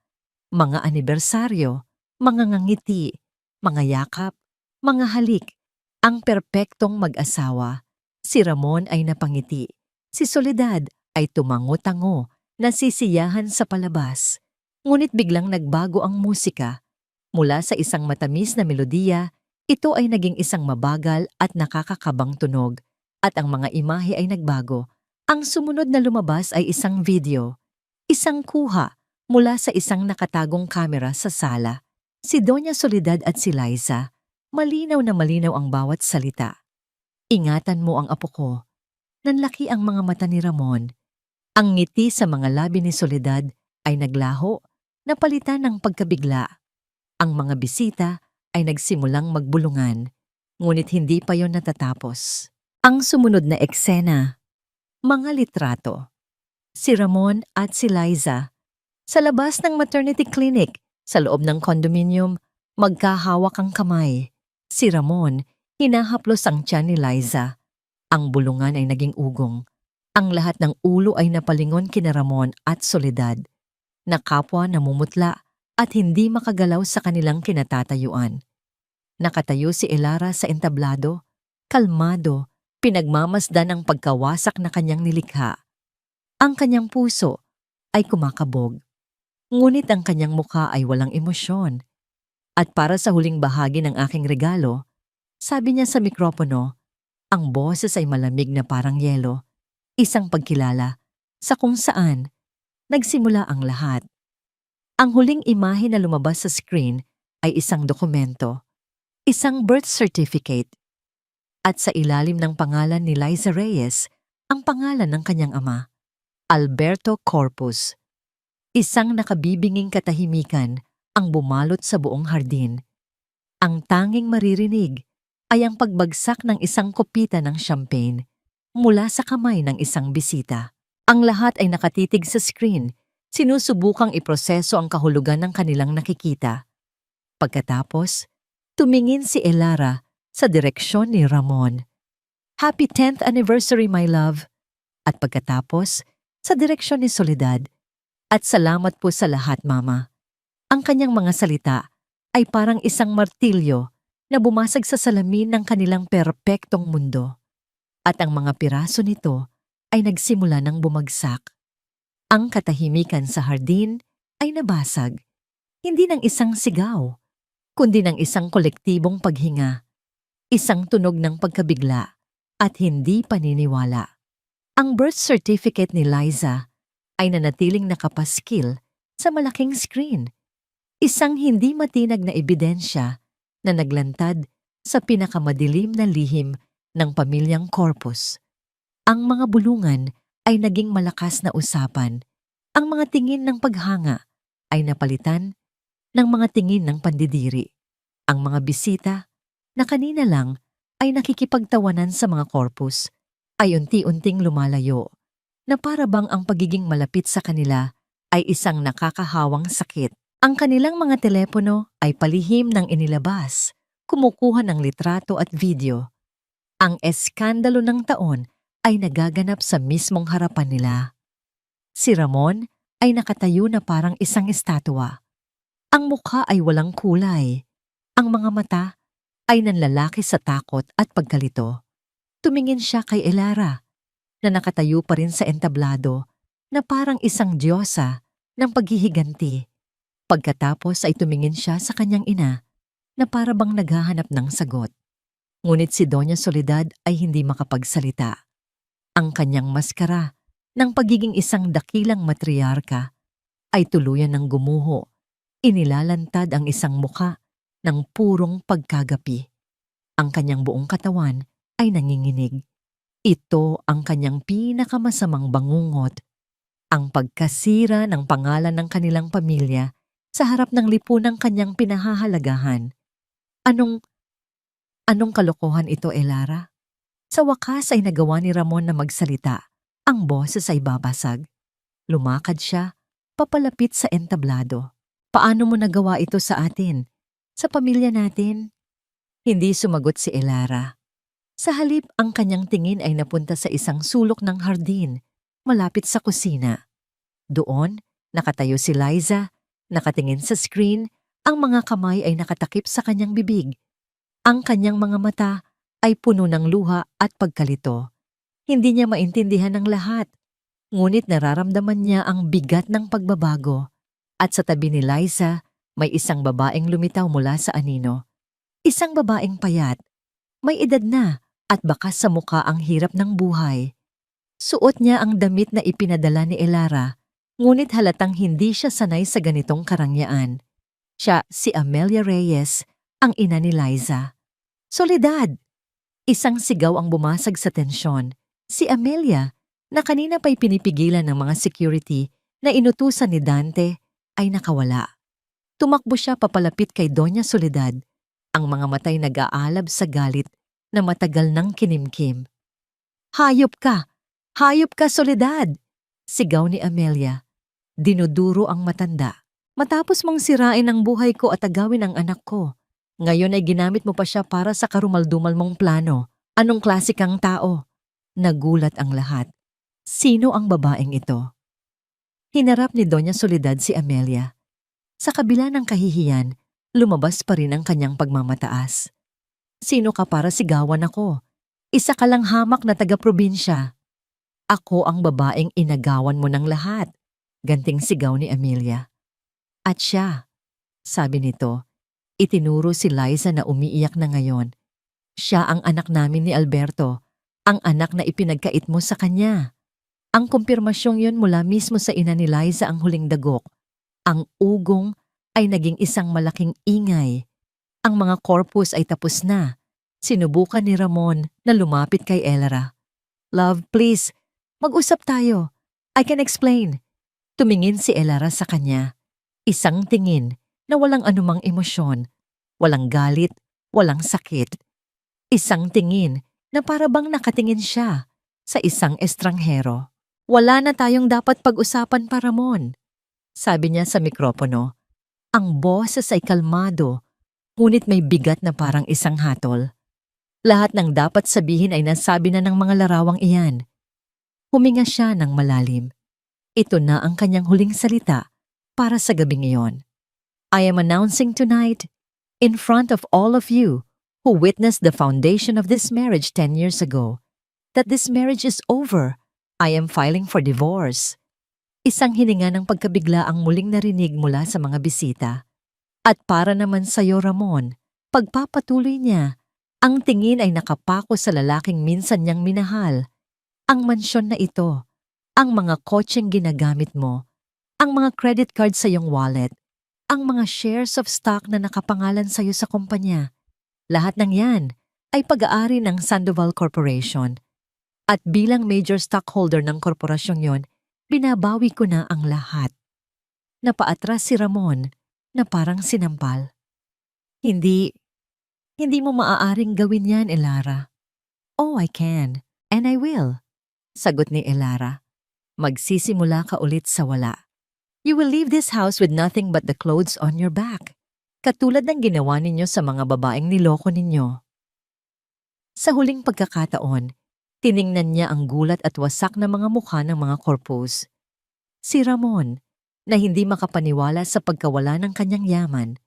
[SPEAKER 1] mga anibersaryo, mga ngangiti, mga yakap, mga halik, ang perpektong mag-asawa. Si Ramon ay napangiti. Si Soledad ay tumango-tango, nasisiyahan sa palabas. Ngunit biglang nagbago ang musika. Mula sa isang matamis na melodiya, ito ay naging isang mabagal at nakakakabang tunog. At ang mga imahe ay nagbago. Ang sumunod na lumabas ay isang video. Isang kuha mula sa isang nakatagong kamera sa sala. Si Doña Soledad at si Liza. Malinaw na malinaw ang bawat salita. Ingatan mo ang apo ko. Nanlaki ang mga mata ni Ramon. Ang ngiti sa mga labi ni Soledad ay naglaho, napalitan ng pagkabigla. Ang mga bisita ay nagsimulang magbulungan, ngunit hindi pa yon natatapos. Ang sumunod na eksena, mga litrato. Si Ramon at si Liza, sa labas ng maternity clinic, sa loob ng condominium, magkahawak ang kamay. Si Ramon, hinahaplos ang tiyan ni Liza. Ang bulungan ay naging ugong. Ang lahat ng ulo ay napalingon kina Ramon at Soledad, na kapwa namumutla at hindi makagalaw sa kanilang kinatatayuan. Nakatayo si Elara sa entablado, kalmado, pinagmamasdan ang pagkawasak na kanyang nilikha. Ang kanyang puso ay kumakabog, ngunit ang kanyang mukha ay walang emosyon. At para sa huling bahagi ng aking regalo, sabi niya sa mikropono, ang boses ay malamig na parang yelo, isang pagkilala sa kung saan nagsimula ang lahat. Ang huling imahe na lumabas sa screen ay isang dokumento, isang birth certificate, at sa ilalim ng pangalan ni Liza Reyes, ang pangalan ng kanyang ama, Alberto Corpus. Isang nakabibinging katahimikan ang bumalot sa buong hardin. Ang tanging maririnig ay ang pagbagsak ng isang kopita ng champagne mula sa kamay ng isang bisita. Ang lahat ay nakatitig sa screen, sinusubukang iproseso ang kahulugan ng kanilang nakikita. Pagkatapos, tumingin si Elara sa direksyon ni Ramon. "Happy 10th anniversary, my love." At pagkatapos, sa direksyon ni Soledad. "At salamat po sa lahat, Mama." Ang kanyang mga salita ay parang isang martilyo na bumasag sa salamin ng kanilang perpektong mundo. At ang mga piraso nito ay nagsimula ng bumagsak. Ang katahimikan sa hardin ay nabasag, hindi ng isang sigaw, kundi ng isang kolektibong paghinga, isang tunog ng pagkabigla at hindi paniniwala. Ang birth certificate ni Liza ay nanatiling nakapaskil sa malaking screen, isang hindi matinag na ebidensya na naglantad sa pinakamadilim na lihim ng pamilyang Corpus. Ang mga bulungan ay naging malakas na usapan. Ang mga tingin ng paghanga ay napalitan ng mga tingin ng pandidiri. Ang mga bisita na kanina lang ay nakikipagtawanan sa mga Corpus ay unti-unting lumalayo, na para bang ang pagiging malapit sa kanila ay isang nakakahawang sakit. Ang kanilang mga telepono ay palihim ng inilabas, kumukuha ng litrato at video. Ang eskandalo ng taon ay nagaganap sa mismong harapan nila. Si Ramon ay nakatayo na parang isang estatwa. Ang mukha ay walang kulay. Ang mga mata ay nanlalaki sa takot at pagkalito. Tumingin siya kay Elara, na nakatayo pa rin sa entablado, na parang isang diyosa ng paghihiganti. Pagkatapos ay tumingin siya sa kanyang ina, na para bang naghahanap ng sagot. Ngunit si Doña Soledad ay hindi makapagsalita. Ang kanyang maskara ng pagiging isang dakilang matriarka ay tuluyan ng gumuho. Inilalantad ang isang muka ng purong pagkagapi. Ang kanyang buong katawan ay nanginginig. Ito ang kanyang pinakamasamang bangungot, ang pagkasira ng pangalan ng kanilang pamilya sa harap ng lipunang kanyang pinahahalagahan. Anong kalokohan ito, Elara? Sa wakas ay nagawa ni Ramon na magsalita. Ang boses ay babasag. Lumakad siya, papalapit sa entablado. "Paano mo nagawa ito sa atin? Sa pamilya natin?" Hindi sumagot si Elara. Sa halip, ang kanyang tingin ay napunta sa isang sulok ng hardin, malapit sa kusina. Doon, nakatayo si Liza, nakatingin sa screen, ang mga kamay ay nakatakip sa kanyang bibig. Ang kanyang mga mata ay puno ng luha at pagkalito. Hindi niya maintindihan ang lahat, ngunit nararamdaman niya ang bigat ng pagbabago. At sa tabi ni Liza, may isang babaeng lumitaw mula sa anino. Isang babaeng payat, may edad na at bakas sa muka ang hirap ng buhay. Suot niya ang damit na ipinadala ni Elara, ngunit halatang hindi siya sanay sa ganitong karangyaan. Siya si Amelia Reyes, ang ina ni Liza. "Soledad!" Isang sigaw ang bumasag sa tensyon. Si Amelia, na kanina pa'y pinipigilan ng mga security na inutusan ni Dante, ay nakawala. Tumakbo siya papalapit kay Doña Soledad, ang mga matay nag-aalab sa galit na matagal nang kinimkim. "Hayop ka! Hayop ka, Soledad!" Sigaw ni Amelia. "Dinuduro ang matanda. Matapos mong sirain ang buhay ko at agawin ang anak ko, ngayon ay ginamit mo pa siya para sa karumaldumal mong plano. Anong klase kang tao?" Nagulat ang lahat. Sino ang babaeng ito? Hinarap ni Doña Soledad si Amelia. Sa kabila ng kahihiyan, lumabas pa rin ang kanyang pagmamataas. "Sino ka para sigawan ako? Isa ka lang hamak na taga-probinsya." "Ako ang babaeng inagawan mo ng lahat," ganting sigaw ni Amelia. "At siya," sabi nito, itinuro si Liza na umiiyak na ngayon. "Siya ang anak namin ni Alberto, ang anak na ipinagkait mo sa kanya." Ang kumpirmasyong yun mula mismo sa ina ni Liza ang huling dagok. Ang ugong ay naging isang malaking ingay. Ang mga Corpus ay tapos na. Sinubukan ni Ramon na lumapit kay Elara. "Love, please, mag-usap tayo. I can explain." Tumingin si Elara sa kanya. Isang tingin na walang anumang emosyon, walang galit, walang sakit. Isang tingin na para bang nakatingin siya sa isang estranghero. Wala na tayong dapat pag-usapan pa, Ramon. Sabi niya sa mikropono. Ang boses ay kalmado, ngunit may bigat na parang isang hatol. Lahat ng dapat sabihin ay nasabi na ng mga larawang iyan. Huminga siya ng malalim. Ito na ang kanyang huling salita para sa gabing iyon. I am announcing tonight, in front of all of you who witnessed the foundation of this marriage 10 years ago, that this marriage is over. I am filing for divorce. Isang hininga ng pagkabigla ang muling narinig mula sa mga bisita. At para naman sa'yo, Ramon, pagpapatuloy niya, ang tingin ay nakapako sa lalaking minsan niyang minahal. Ang mansyon na ito, ang mga kotseng ginagamit mo, ang mga credit card sa iyong wallet, ang mga shares of stock na nakapangalan sa'yo sa kumpanya. Lahat ng yan ay pag-aari ng Sandoval Corporation. At bilang major stockholder ng korporasyong yon, binabawi ko na ang lahat. Napaatras si Ramon na parang sinampal. Hindi mo maaaring gawin yan, Elara. Oh, I can, and I will, sagot ni Elara. Magsisimula ka ulit sa wala. You will leave this house with nothing but the clothes on your back, katulad ng ginawa ninyo sa mga babaeng niloko ninyo. Sa huling pagkakataon, tiningnan niya ang gulat at wasak na mga mukha ng mga korpus. Si Ramon, na hindi makapaniwala sa pagkawala ng kanyang yaman.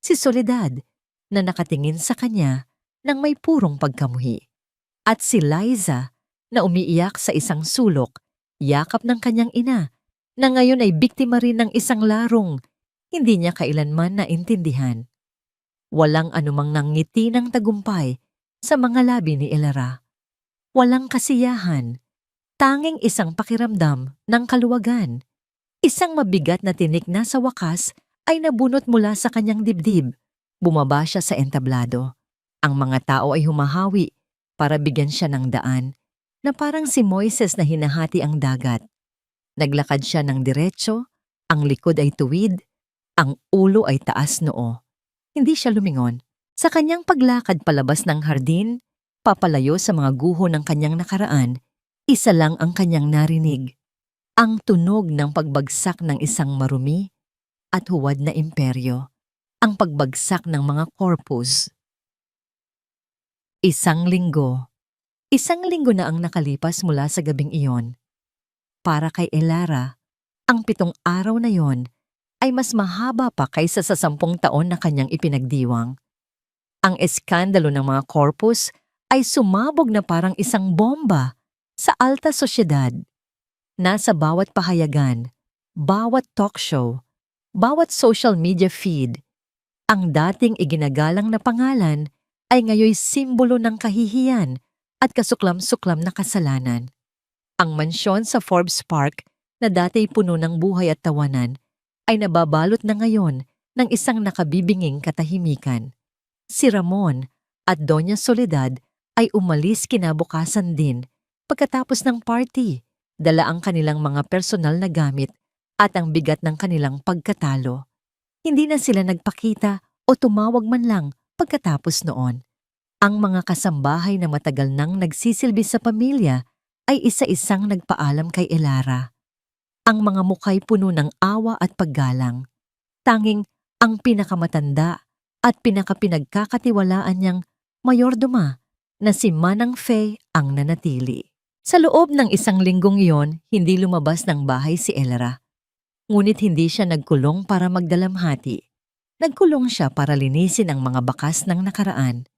[SPEAKER 1] Si Soledad, na nakatingin sa kanya nang may purong pagkamuhi. At si Liza, na umiiyak sa isang sulok, yakap ng kanyang ina, na ngayon ay biktima rin ng isang larong hindi niya kailanman naintindihan. Walang anumang nangngiti ng tagumpay sa mga labi ni Elara. Walang kasiyahan, tanging isang pakiramdam ng kaluwagan. Isang mabigat na tinik na sa wakas ay nabunot mula sa kanyang dibdib. Bumaba siya sa entablado. Ang mga tao ay humahawi para bigyan siya ng daan na parang si Moises na hinahati ang dagat. Naglakad siya ng diretso, ang likod ay tuwid, ang ulo ay taas noo. Hindi siya lumingon. Sa kanyang paglakad palabas ng hardin, papalayo sa mga guho ng kanyang nakaraan, isa lang ang kanyang narinig. Ang tunog ng pagbagsak ng isang marumi at huwad na imperyo. Ang pagbagsak ng mga korpus. Isang linggo na ang nakalipas mula sa gabing iyon. Para kay Elara, ang 7 araw na yon ay mas mahaba pa kaysa sa 10 taon na kanyang ipinagdiwang. Ang eskandalo ng mga korpus ay sumabog na parang isang bomba sa alta sosyedad. Nasa bawat pahayagan, bawat talk show, bawat social media feed, ang dating iginagalang na pangalan ay ngayoy simbolo ng kahihiyan at kasuklam-suklam na kasalanan. Ang mansyon sa Forbes Park na dati puno ng buhay at tawanan ay nababalot na ngayon ng isang nakabibinging katahimikan. Si Ramon at Doña Soledad ay umalis kinabukasan din pagkatapos ng party, dala ang kanilang mga personal na gamit at ang bigat ng kanilang pagkatalo. Hindi na sila nagpakita o tumawag man lang pagkatapos noon. Ang mga kasambahay na matagal nang nagsisilbi sa pamilya ay isa-isang nagpaalam kay Elara. Ang mga mukhay puno ng awa at paggalang. Tanging ang pinakamatanda at pinakapinagkakatiwalaan niyang mayordoma na si Manang Faye ang nanatili. Sa loob ng 1 linggong iyon, hindi lumabas ng bahay si Elara. Ngunit hindi siya nagkulong para magdalamhati. Nagkulong siya para linisin ang mga bakas ng nakaraan.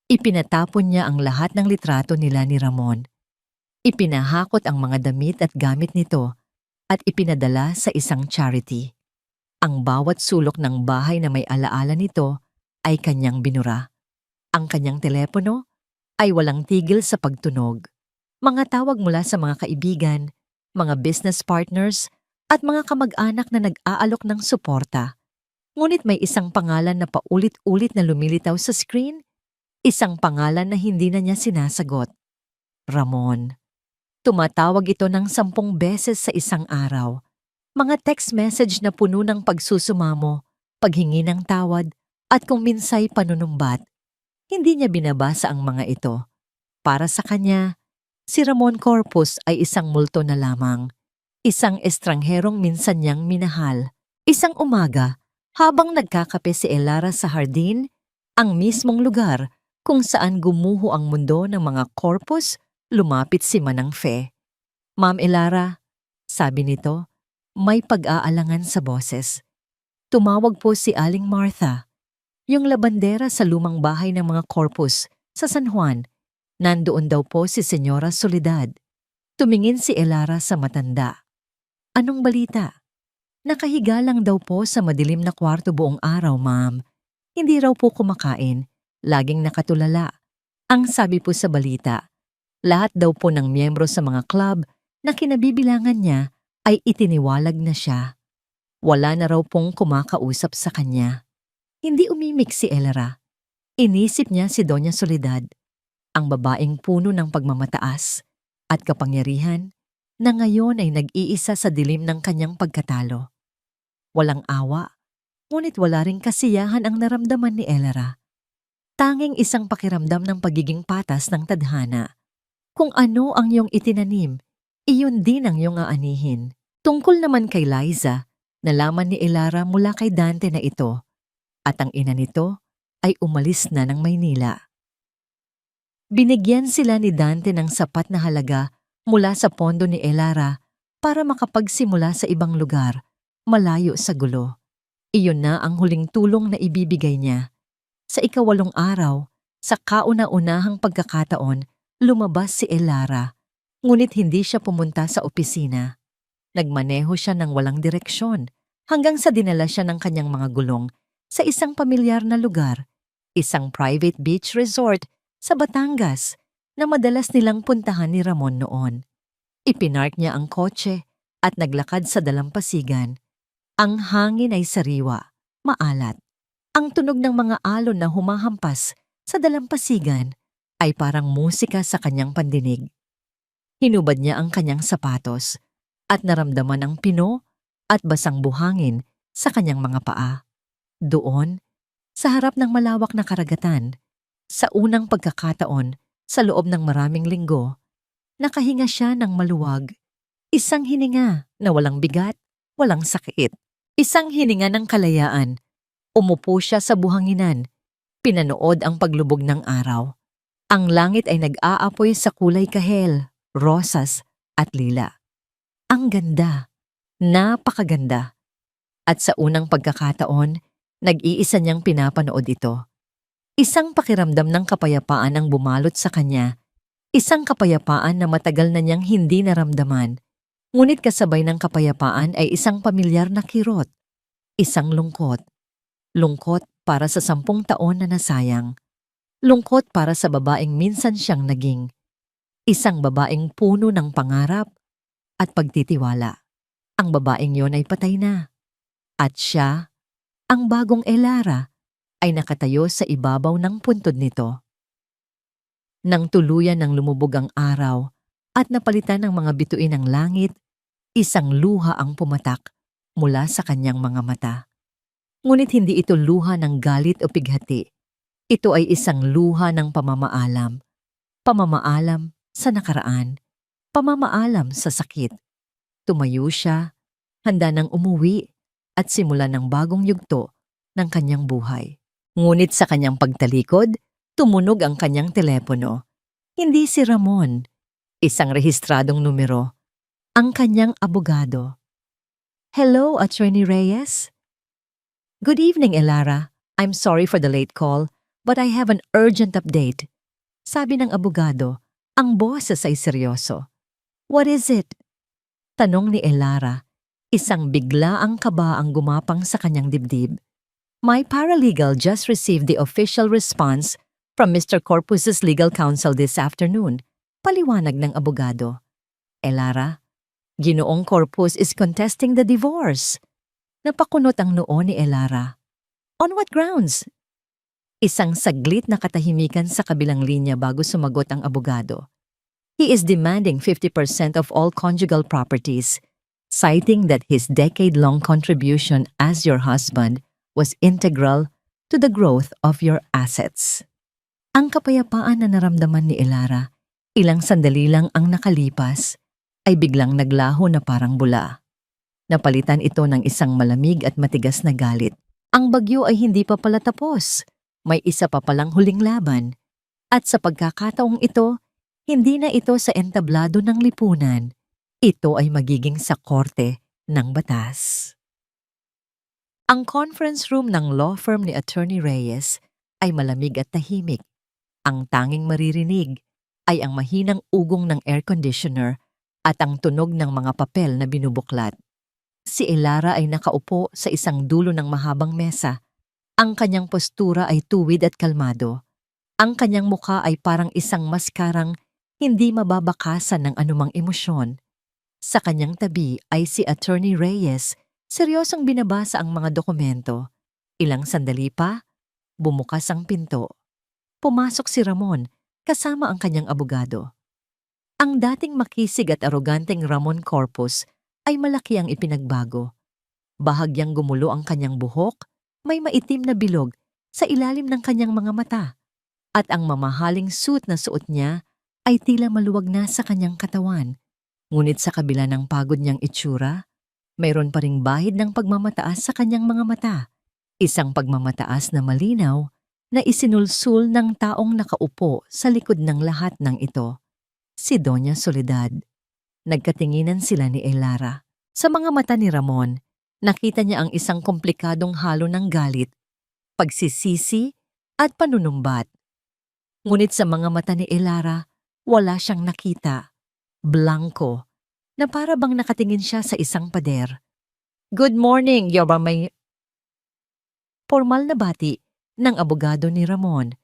[SPEAKER 1] Ipinatapon niya ang lahat ng litrato nila ni Ramon. Ipinahakot ang mga damit at gamit nito at ipinadala sa isang charity. Ang bawat sulok ng bahay na may alaala nito ay kanyang binura. Ang kanyang telepono ay walang tigil sa pagtunog. Mga tawag mula sa mga kaibigan, mga business partners at mga kamag-anak na nag-aalok ng suporta. Ngunit may isang pangalan na paulit-ulit na lumilitaw sa screen, isang pangalan na hindi na niya sinasagot. Ramon. Tumatawag ito ng 10 beses sa isang araw. Mga text message na puno ng pagsusumamo, paghingi ng tawad, at kung minsay panunumbat. Hindi niya binabasa ang mga ito. Para sa kanya, si Ramon Corpus ay isang multo na lamang. Isang estrangherong minsan niyang minahal. Isang umaga, habang nagkakape si Elara sa hardin, ang mismong lugar kung saan gumuho ang mundo ng mga Corpus, lumapit si Manang Fe. "Ma'am Elara," sabi nito, may pag-aalangan sa boses. Tumawag po si Aling Martha, yung labandera sa lumang bahay ng mga Corpus sa San Juan. Nandoon daw po si Senyora Soledad. Tumingin si Elara sa matanda. "Anong balita?" "Nakahiga lang daw po sa madilim na kwarto buong araw, ma'am. Hindi raw po kumakain. Laging nakatulala. Ang sabi po sa balita, lahat daw po ng miyembro sa mga club na kinabibilangan niya ay itiniwalag na siya. Wala na raw pong kumakausap sa kanya." Hindi umimik si Elara. Inisip niya si Doña Soledad, ang babaeng puno ng pagmamataas at kapangyarihan na ngayon ay nag-iisa sa dilim ng kanyang pagkatalo. Walang awa, ngunit wala ring kasiyahan ang naramdaman ni Elara. Tanging isang pakiramdam ng pagiging patas ng tadhana. Kung ano ang iyong itinanim, iyon din ang iyong aanihin. Tungkol naman kay Liza, nalaman ni Elara mula kay Dante na ito, at ang ina nito ay umalis na ng Maynila. Binigyan sila ni Dante ng sapat na halaga mula sa pondo ni Elara para makapagsimula sa ibang lugar, malayo sa gulo. Iyon na ang huling tulong na ibibigay niya. Sa ikawalong araw, sa kauna-unahang pagkakataon, lumabas si Elara, ngunit hindi siya pumunta sa opisina. Nagmaneho siya ng walang direksyon hanggang sa dinala siya ng kanyang mga gulong sa isang pamilyar na lugar, isang private beach resort sa Batangas na madalas nilang puntahan ni Ramon noon. Ipinark niya ang kotse at naglakad sa dalampasigan. Ang hangin ay sariwa, maalat. Ang tunog ng mga alon na humahampas sa dalampasigan ay parang musika sa kanyang pandinig. Hinubad niya ang kanyang sapatos at naramdaman ang pino at basang buhangin sa kanyang mga paa. Doon, sa harap ng malawak na karagatan, sa unang pagkakataon sa loob ng maraming linggo, nakahinga siya ng maluwag. Isang hininga na walang bigat, walang sakit. Isang hininga ng kalayaan. Umupo siya sa buhanginan. Pinanood ang paglubog ng araw. Ang langit ay nag-aapoy sa kulay kahel, rosas at lila. Ang ganda, napakaganda. At sa unang pagkakataon, nag-iisa niyang pinapanood ito. Isang pakiramdam ng kapayapaan ang bumalot sa kanya. Isang kapayapaan na matagal na niyang hindi naramdaman. Ngunit kasabay ng kapayapaan ay isang pamilyar na kirot. Isang lungkot. Lungkot para sa 10 taon na nasayang. Lungkot para sa babaeng minsan siyang naging. Isang babaeng puno ng pangarap at pagtitiwala. Ang babaeng yon ay patay na. At siya, ang bagong Elara, ay nakatayo sa ibabaw ng puntod nito. Nang tuluyan ng lumubog ang araw at napalitan ng mga bituin ng langit, isang luha ang pumatak mula sa kanyang mga mata. Ngunit hindi ito luha ng galit o pighati. Ito ay isang luha ng pamamaalam. Pamamaalam sa nakaraan. Pamamaalam sa sakit. Tumayo siya, handa nang umuwi at simulan ng bagong yugto ng kanyang buhay. Ngunit sa kanyang pagtalikod, tumunog ang kanyang telepono. Hindi si Ramon, isang rehistradong numero. Ang kanyang abogado. "Hello, Attorney Reyes? Good evening, Elara. I'm sorry for the late call, but I have an urgent update." Sabi ng abogado, ang boses ay seryoso. "What is it?" Tanong ni Elara, isang biglaang kaba ang gumapang sa kanyang dibdib. "My paralegal just received the official response from Mr. Corpus's legal counsel this afternoon," paliwanag ng abogado. "Elara, Ginoong Corpus is contesting the divorce." Napakunot ang noo ni Elara. "On what grounds?" Isang saglit na katahimikan sa kabilang linya bago sumagot ang abogado. "He is demanding 50% of all conjugal properties, citing that his decade-long contribution as your husband was integral to the growth of your assets." Ang kapayapaan na naramdaman ni Elara, ilang sandali lang ang nakalipas, ay biglang naglaho na parang bula. Napalitan ito ng isang malamig at matigas na galit. Ang bagyo ay hindi pa pala tapos. May isa pa palang huling laban. At sa pagkakataong ito, hindi na ito sa entablado ng lipunan. Ito ay magiging sa korte ng batas. Ang conference room ng law firm ni Attorney Reyes ay malamig at tahimik. Ang tanging maririnig ay ang mahinang ugong ng air conditioner at ang tunog ng mga papel na binubuklat. Si Elara ay nakaupo sa isang dulo ng mahabang mesa. Ang kanyang postura ay tuwid at kalmado. Ang kanyang mukha ay parang isang maskarang hindi mababakasan ng anumang emosyon. Sa kanyang tabi ay si Attorney Reyes, seryosong binabasa ang mga dokumento. Ilang sandali pa, bumukas ang pinto. Pumasok si Ramon kasama ang kanyang abogado. Ang dating makisig at aroganteng Ramon Corpus ay malaki ang ipinagbago. Bahagyang gumulo ang kanyang buhok, may maitim na bilog sa ilalim ng kanyang mga mata, at ang mamahaling suit na suot niya ay tila maluwag na sa kanyang katawan. Ngunit sa kabila ng pagod niyang itsura, mayroon pa ring bahid ng pagmamataas sa kanyang mga mata. Isang pagmamataas na malinaw na isinulsul ng taong nakaupo sa likod ng lahat ng ito, si Doña Soledad. Nagkatinginan sila ni Elara. Sa mga mata ni Ramon, nakita niya ang isang komplikadong halo ng galit, pagsisisi at panunumbat. Ngunit sa mga mata ni Elara, wala siyang nakita. Blanco, na para bang nakatingin siya sa isang pader. "Good morning, Your Honor." Formal na bati ng abogado ni Ramon.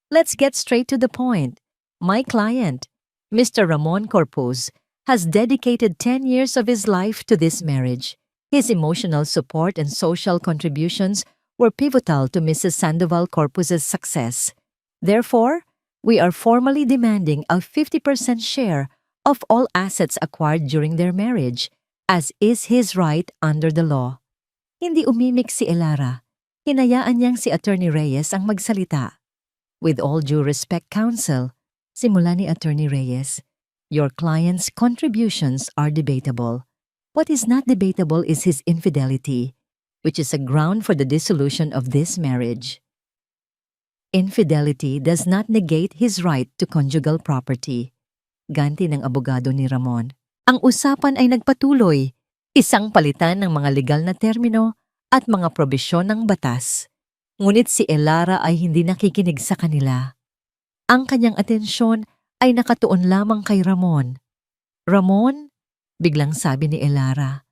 [SPEAKER 1] "Let's get straight to the point. My client, Mr. Ramon Corpus, has dedicated 10 years of his life to this marriage. His emotional support and social contributions were pivotal to Mrs. Sandoval Corpus's success. Therefore, we are formally demanding a 50% share of all assets acquired during their marriage, as is his right under the law." Hindi umimik si Elara. Hinayaan niyang si Attorney Reyes ang magsalita. "With all due respect, counsel," simula ni Attorney Reyes, "your client's contributions are debatable. What is not debatable is his infidelity, which is a ground for the dissolution of this marriage. Infidelity does not negate his right to conjugal property." Ganti ng abogado ni Ramon. Ang usapan ay nagpatuloy, isang palitan ng mga legal na termino at mga probisyon ng batas. Ngunit si Elara ay hindi nakikinig sa kanila. Ang kanyang atensyon ay nakatuon lamang kay Ramon. "Ramon?" biglang sabi ni Elara.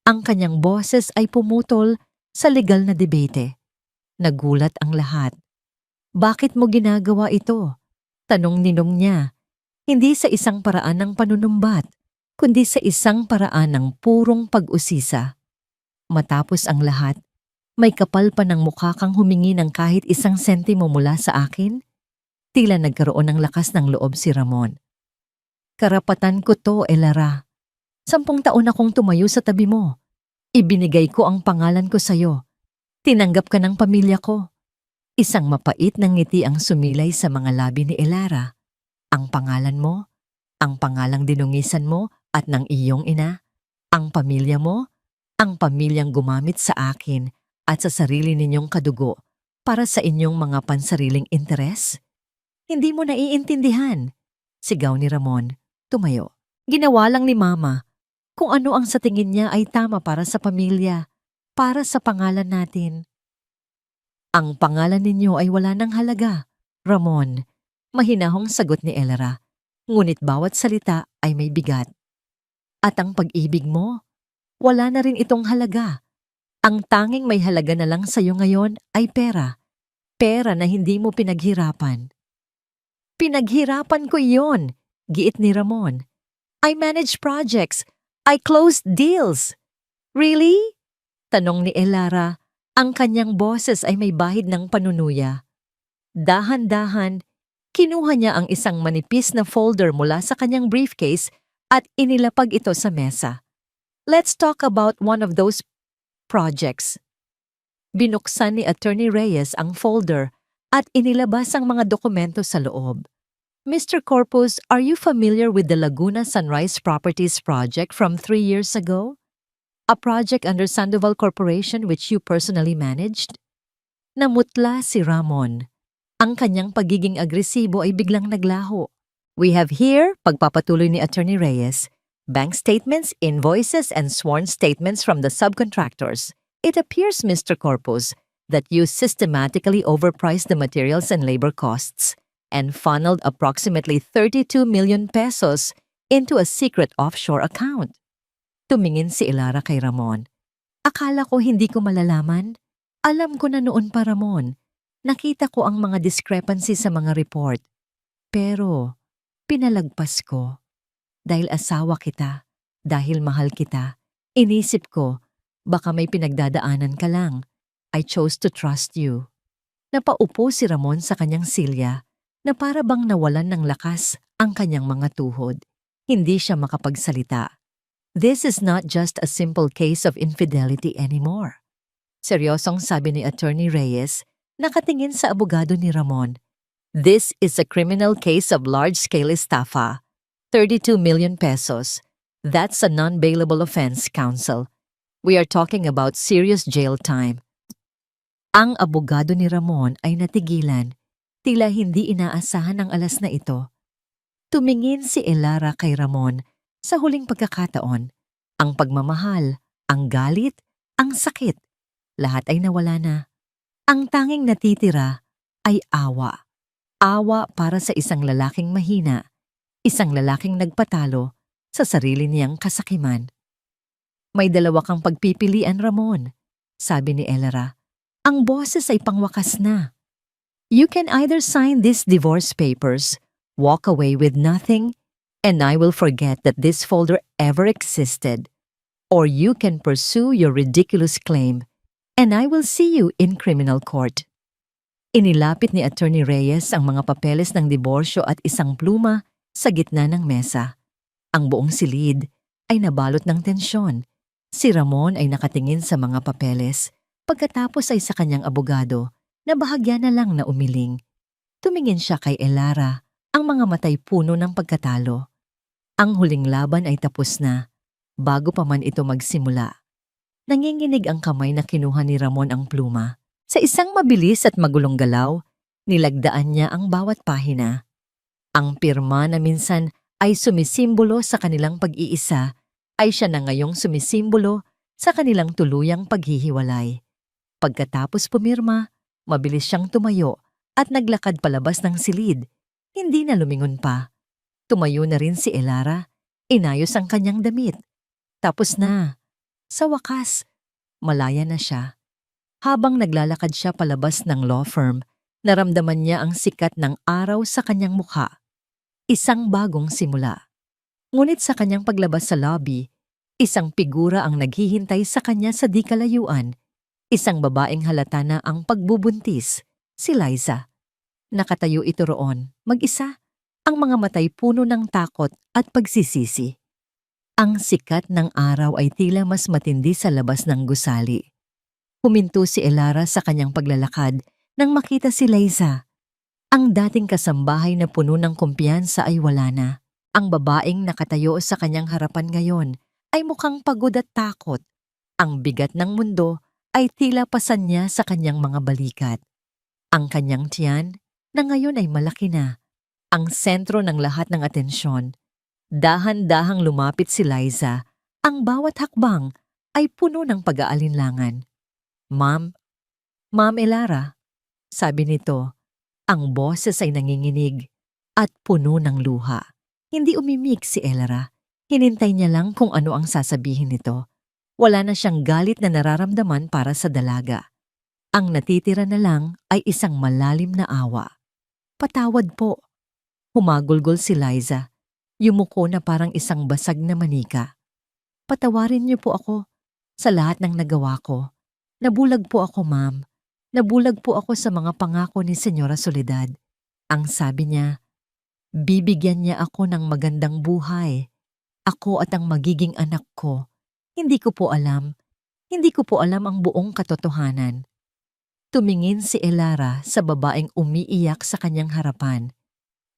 [SPEAKER 1] Ang kanyang boses ay pumutol sa legal na debate. Nagulat ang lahat. "Bakit mo ginagawa ito?" tanong ninong niya. Hindi sa isang paraan ng panunumbat, kundi sa isang paraan ng purong pag-usisa. Matapos ang lahat, may kapal pa ng mukha kang humingi ng kahit isang sentimo mula sa akin? Tila nagkaroon ng lakas ng loob si Ramon. "Karapatan ko to, Elara. 10 taon akong tumayo sa tabi mo. Ibinigay ko ang pangalan ko sa'yo. Tinanggap ka ng pamilya ko." Isang mapait na ngiti ang sumilay sa mga labi ni Elara. "Ang pangalan mo, ang pangalang dinungisan mo at ng iyong ina, ang pamilya mo, ang pamilyang gumamit sa akin at sa sarili ninyong kadugo para sa inyong mga pansariling interes? Hindi mo naiintindihan," sigaw ni Ramon, tumayo. "Ginawa lang ni Mama kung ano ang sa tingin niya ay tama para sa pamilya, para sa pangalan natin." "Ang pangalan ninyo ay wala ng halaga, Ramon," mahinahong sagot ni Elara. "Ngunit bawat salita ay may bigat. At ang pag-ibig mo, wala na rin itong halaga. Ang tanging may halaga na lang sa'yo ngayon ay pera. Pera na hindi mo pinaghirapan." "Pinaghirapan ko iyon," giit ni Ramon. "I manage projects. I closed deals." "Really?" tanong ni Elara. Ang kanyang boses ay may bahid ng panunuya. Dahan-dahan, kinuha niya ang isang manipis na folder mula sa kanyang briefcase at inilapag ito sa mesa. "Let's talk about one of those projects." Binuksan ni Attorney Reyes ang folder at inilabas ang mga dokumento sa loob. Mr. Corpus, are you familiar with the Laguna Sunrise Properties project from 3 years ago? A project under Sandoval Corporation which you personally managed? Namutla si Ramon. Ang kanyang pagiging agresibo ay biglang naglaho. We have here, pagpapatuloy ni Attorney Reyes, bank statements, invoices, and sworn statements from the subcontractors. It appears, Mr. Corpus, that you systematically overpriced the materials and labor costs and funneled approximately 32 million pesos into a secret offshore account. Tumingin si Elara kay Ramon. Akala ko hindi ko malalaman. Alam ko na noon pa, Ramon. Nakita ko ang mga discrepancy sa mga report. Pero, pinalagpas ko. Dahil asawa kita, dahil mahal kita, inisip ko, baka may pinagdadaanan ka lang. I chose to trust you. Napaupo si Ramon sa kanyang silya na para bang nawalan ng lakas ang kanyang mga tuhod. Hindi siya makapagsalita. This is not just a simple case of infidelity anymore. Seryosong sabi ni Attorney Reyes, nakatingin sa abogado ni Ramon. This is a criminal case of large-scale estafa. 32 million pesos. That's a non-bailable offense, counsel. We are talking about serious jail time. Ang abogado ni Ramon ay natigilan, tila hindi inaasahan ang alas na ito. Tumingin si Elara kay Ramon sa huling pagkakataon. Ang pagmamahal, ang galit, ang sakit, lahat ay nawala na. Ang tanging natitira ay awa. Awa para sa isang lalaking mahina, isang lalaking nagpatalo sa sarili niyang kasakiman. May dalawa kang pagpipilian, Ramon, sabi ni Elara. Ang boses ay pangwakas na. You can either sign these divorce papers, walk away with nothing, and I will forget that this folder ever existed. Or you can pursue your ridiculous claim, and I will see you in criminal court. Inilapit ni Attorney Reyes ang mga papeles ng diborsyo at isang pluma sa gitna ng mesa. Ang buong silid ay nabalot ng tensyon. Si Ramon ay nakatingin sa mga papeles, pagkatapos ay sa kanyang abogado na bahagya na lang na umiling. Tumingin siya kay Elara, ang mga matay puno ng pagkatalo. Ang huling laban ay tapos na, bago pa man ito magsimula. Nanginginig ang kamay na kinuha ni Ramon ang pluma. Sa isang mabilis at magulong galaw, nilagdaan niya ang bawat pahina. Ang pirma na minsan ay sumisimbolo sa kanilang pag-iisa, ay siya na ngayong sumisimbolo sa kanilang tuluyang paghihiwalay. Pagkatapos pumirma, mabilis siyang tumayo at naglakad palabas ng silid. Hindi na lumingon pa. Tumayo na rin si Elara, inayos ang kanyang damit. Tapos na. Sa wakas, malaya na siya. Habang naglalakad siya palabas ng law firm, naramdaman niya ang sikat ng araw sa kanyang mukha. Isang bagong simula. Ngunit sa kanyang paglabas sa lobby, isang figura ang naghihintay sa kanya sa di kalayuan. Isang babaeng halata na ang pagbubuntis, si Liza. Nakatayo ito roon, mag-isa. Ang mga matay puno ng takot at pagsisisi. Ang sikat ng araw ay tila mas matindi sa labas ng gusali. Huminto si Elara sa kanyang paglalakad nang makita si Liza. Ang dating kasambahay na puno ng kumpiyansa ay wala na. Ang babaeng nakatayo sa kanyang harapan ngayon ay mukhang pagod at takot. Ang bigat ng mundo ay tila pasan niya sa kanyang mga balikat. Ang kanyang tiyan na ngayon ay malaki na. Ang sentro ng lahat ng atensyon. Dahan-dahang lumapit si Liza. Ang bawat hakbang ay puno ng pag-aalinlangan. Ma'am Elara, sabi nito. Ang boses ay nanginginig at puno ng luha. Hindi umimik si Elara. Hinintay niya lang kung ano ang sasabihin nito. Wala na siyang galit na nararamdaman para sa dalaga. Ang natitira na lang ay isang malalim na awa. Patawad po. Humagulgol si Liza. Yumuko na parang isang basag na manika. Patawarin niyo po ako sa lahat ng nagawa ko. Nabulag po ako, ma'am. Nabulag po ako sa mga pangako ni Senyora Soledad. Ang sabi niya, bibigyan niya ako ng magandang buhay. Ako at ang magiging anak ko. Hindi ko po alam. Hindi ko po alam ang buong katotohanan. Tumingin si Elara sa babaeng umiiyak sa kanyang harapan.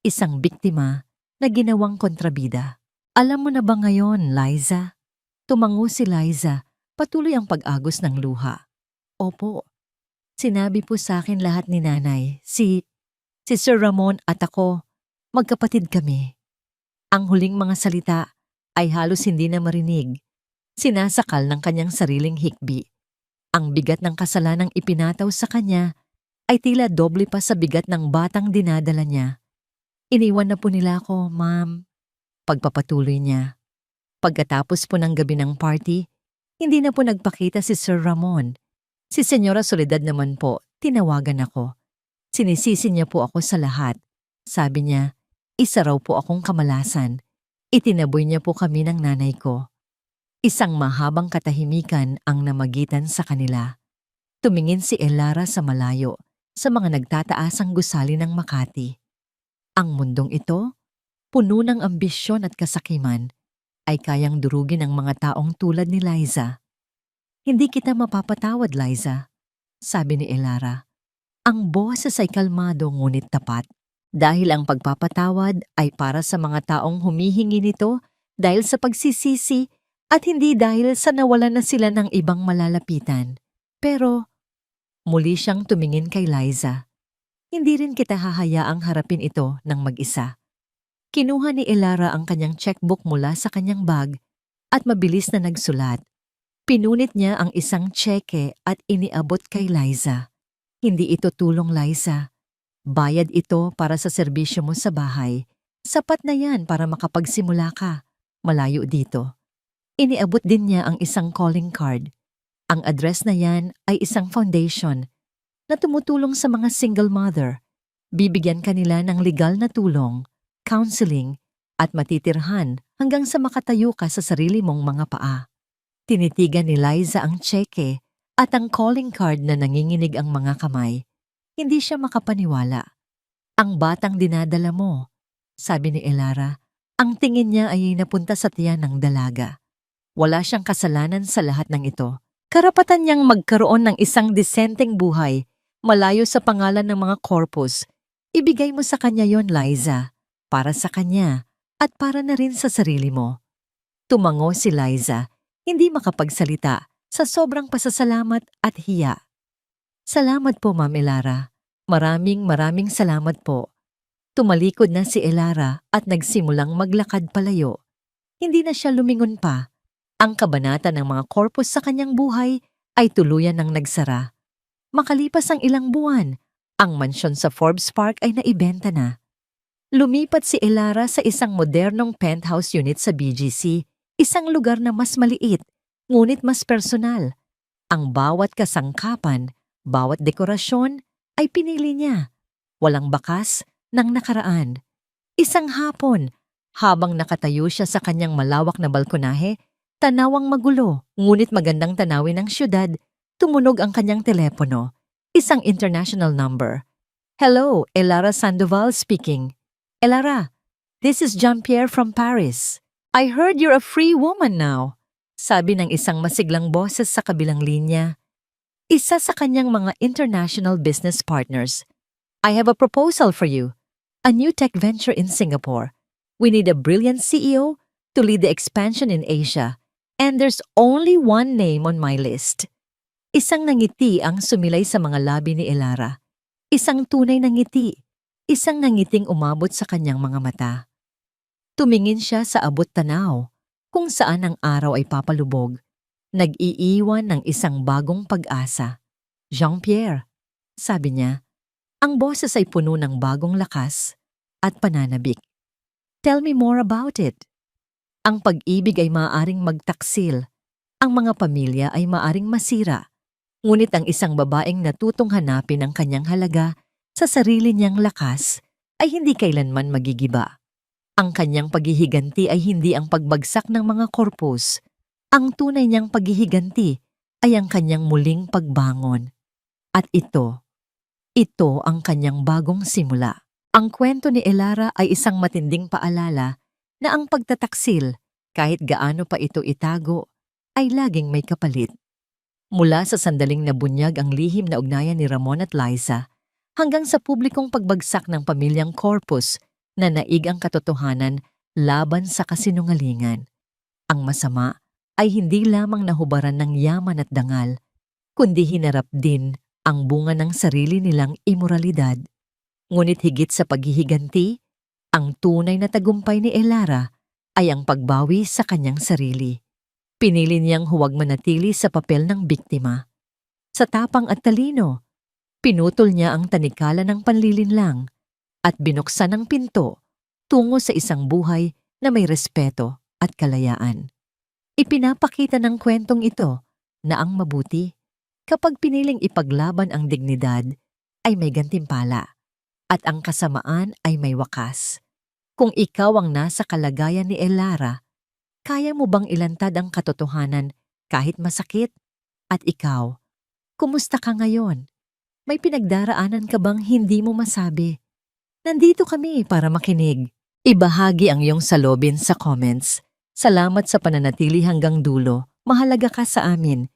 [SPEAKER 1] Isang biktima na ginawang kontrabida. Alam mo na ba ngayon, Liza? Tumango si Liza, patuloy ang pag-agos ng luha. Opo, sinabi po sa akin lahat ni nanay. Si Sir Ramon at ako, magkapatid kami. Ang huling mga salita ay halos hindi na marinig. Sinasakal ng kanyang sariling hikbi. Ang bigat ng kasalanang ipinataw sa kanya ay tila doble pa sa bigat ng batang dinadala niya. Iniwan na po nila ako, ma'am. Pagpapatuloy niya. Pagkatapos po ng gabi ng party, hindi na po nagpakita si Sir Ramon. Si Senyora Soledad naman po, tinawagan ako. Sinisisi niya po ako sa lahat. Sabi niya, isa raw po akong kamalasan. Itinaboy niya po kami ng nanay ko. Isang mahabang katahimikan ang namagitan sa kanila. Tumingin si Elara sa malayo, sa mga nagtataasang gusali ng Makati. Ang mundong ito, puno ng ambisyon at kasakiman, ay kayang durugin ang mga taong tulad ni Liza. Hindi kita mapapatawad, Liza, sabi ni Elara. Ang boses ay kalmado ngunit tapat. Dahil ang pagpapatawad ay para sa mga taong humihingi nito dahil sa pagsisisi at hindi dahil sa nawalan na sila ng ibang malalapitan. Pero, muli siyang tumingin kay Liza. Hindi rin kita hahayaang harapin ito ng mag-isa. Kinuha ni Elara ang kanyang checkbook mula sa kanyang bag at mabilis na nagsulat. Pinunit niya ang isang tseke at iniabot kay Liza. Hindi ito tulong, Liza. Bayad ito para sa serbisyo mo sa bahay. Sapat na yan para makapagsimula ka. Malayo dito. Iniabot din niya ang isang calling card. Ang address na yan ay isang foundation na tumutulong sa mga single mother. Bibigyan kanila ng legal na tulong, counseling, at matitirhan hanggang sa makatayo ka sa sarili mong mga paa. Tinitigan ni Liza ang tseke at ang calling card na nanginginig ang mga kamay. Hindi siya makapaniwala. Ang batang dinadala mo, sabi ni Elara, ang tingin niya ay napunta sa tiyan ng dalaga. Wala siyang kasalanan sa lahat ng ito. Karapatan niyang magkaroon ng isang disenteng buhay, malayo sa pangalan ng mga corpus. Ibigay mo sa kanya yon, Liza, para sa kanya at para na rin sa sarili mo. Tumango si Liza, hindi makapagsalita sa sobrang pasasalamat at hiya. Salamat po, Ma'am Elara. Maraming salamat po. Tumalikod na si Elara at nagsimulang maglakad palayo. Hindi na siya lumingon pa. Ang kabanata ng mga corpus sa kanyang buhay ay tuluyan ng nagsara. Makalipas ang ilang buwan, ang mansyon sa Forbes Park ay naibenta na. Lumipat si Elara sa isang modernong penthouse unit sa BGC, isang lugar na mas maliit, ngunit mas personal. Ang bawat kasangkapan, bawat dekorasyon ay pinili niya. Walang bakas ng nakaraan. Isang hapon, habang nakatayo siya sa kanyang malawak na balkonahe, tanawang magulo, ngunit magandang tanawin ng syudad, tumunog ang kanyang telepono. Isang international number. Hello, Elara Sandoval speaking. Elara, this is Jean-Pierre from Paris. I heard you're a free woman now, sabi ng isang masiglang boses sa kabilang linya. Isa sa kanyang mga international business partners. I have a proposal for you. A new tech venture in Singapore. We need a brilliant CEO to lead the expansion in Asia. And there's only one name on my list. Isang nangiti ang sumilay sa mga labi ni Elara. Isang tunay na ngiti. Isang nangiting umabot sa kanyang mga mata. Tumingin siya sa abot tanaw, kung saan ang araw ay papalubog. Nag-iiwan ng isang bagong pag-asa. Jean-Pierre, sabi niya, ang boses ay puno ng bagong lakas at pananabik. Tell me more about it. Ang pag-ibig ay maaaring magtaksil. Ang mga pamilya ay maaaring masira. Ngunit ang isang babaeng natutong hanapin ang kanyang halaga sa sarili niyang lakas ay hindi kailanman magigiba. Ang kanyang paghihiganti ay hindi ang pagbagsak ng mga korpus. Ang tunay niyang paghihiganti ay ang kanyang muling pagbangon. At ito ang kanyang bagong simula. Ang kwento ni Elara ay isang matinding paalala na ang pagtataksil, kahit gaano pa ito itago, ay laging may kapalit. Mula sa sandaling nabunyag ang lihim na ugnayan ni Ramon at Liza, hanggang sa publikong pagbagsak ng pamilyang Corpus na naig ang katotohanan laban sa kasinungalingan. Ang masama ay hindi lamang nahubaran ng yaman at dangal, kundi hinarap din ang bunga ng sarili nilang imoralidad. Ngunit higit sa paghihiganti, ang tunay na tagumpay ni Elara ay ang pagbawi sa kanyang sarili. Pinili niyang huwag manatili sa papel ng biktima. Sa tapang at talino, pinutol niya ang tanikala ng panlilinlang at binuksan ang pinto tungo sa isang buhay na may respeto at kalayaan. Ipinapakita ng kwentong ito na ang mabuti, kapag piniling ipaglaban ang dignidad, ay may gantimpala at ang kasamaan ay may wakas. Kung ikaw ang nasa kalagayan ni Elara, kaya mo bang ilantad ang katotohanan kahit masakit? At ikaw, kumusta ka ngayon? May pinagdaraanan ka bang hindi mo masabi? Nandito kami para makinig. Ibahagi ang iyong salobin sa comments. Salamat sa pananatili hanggang dulo. Mahalaga ka sa amin.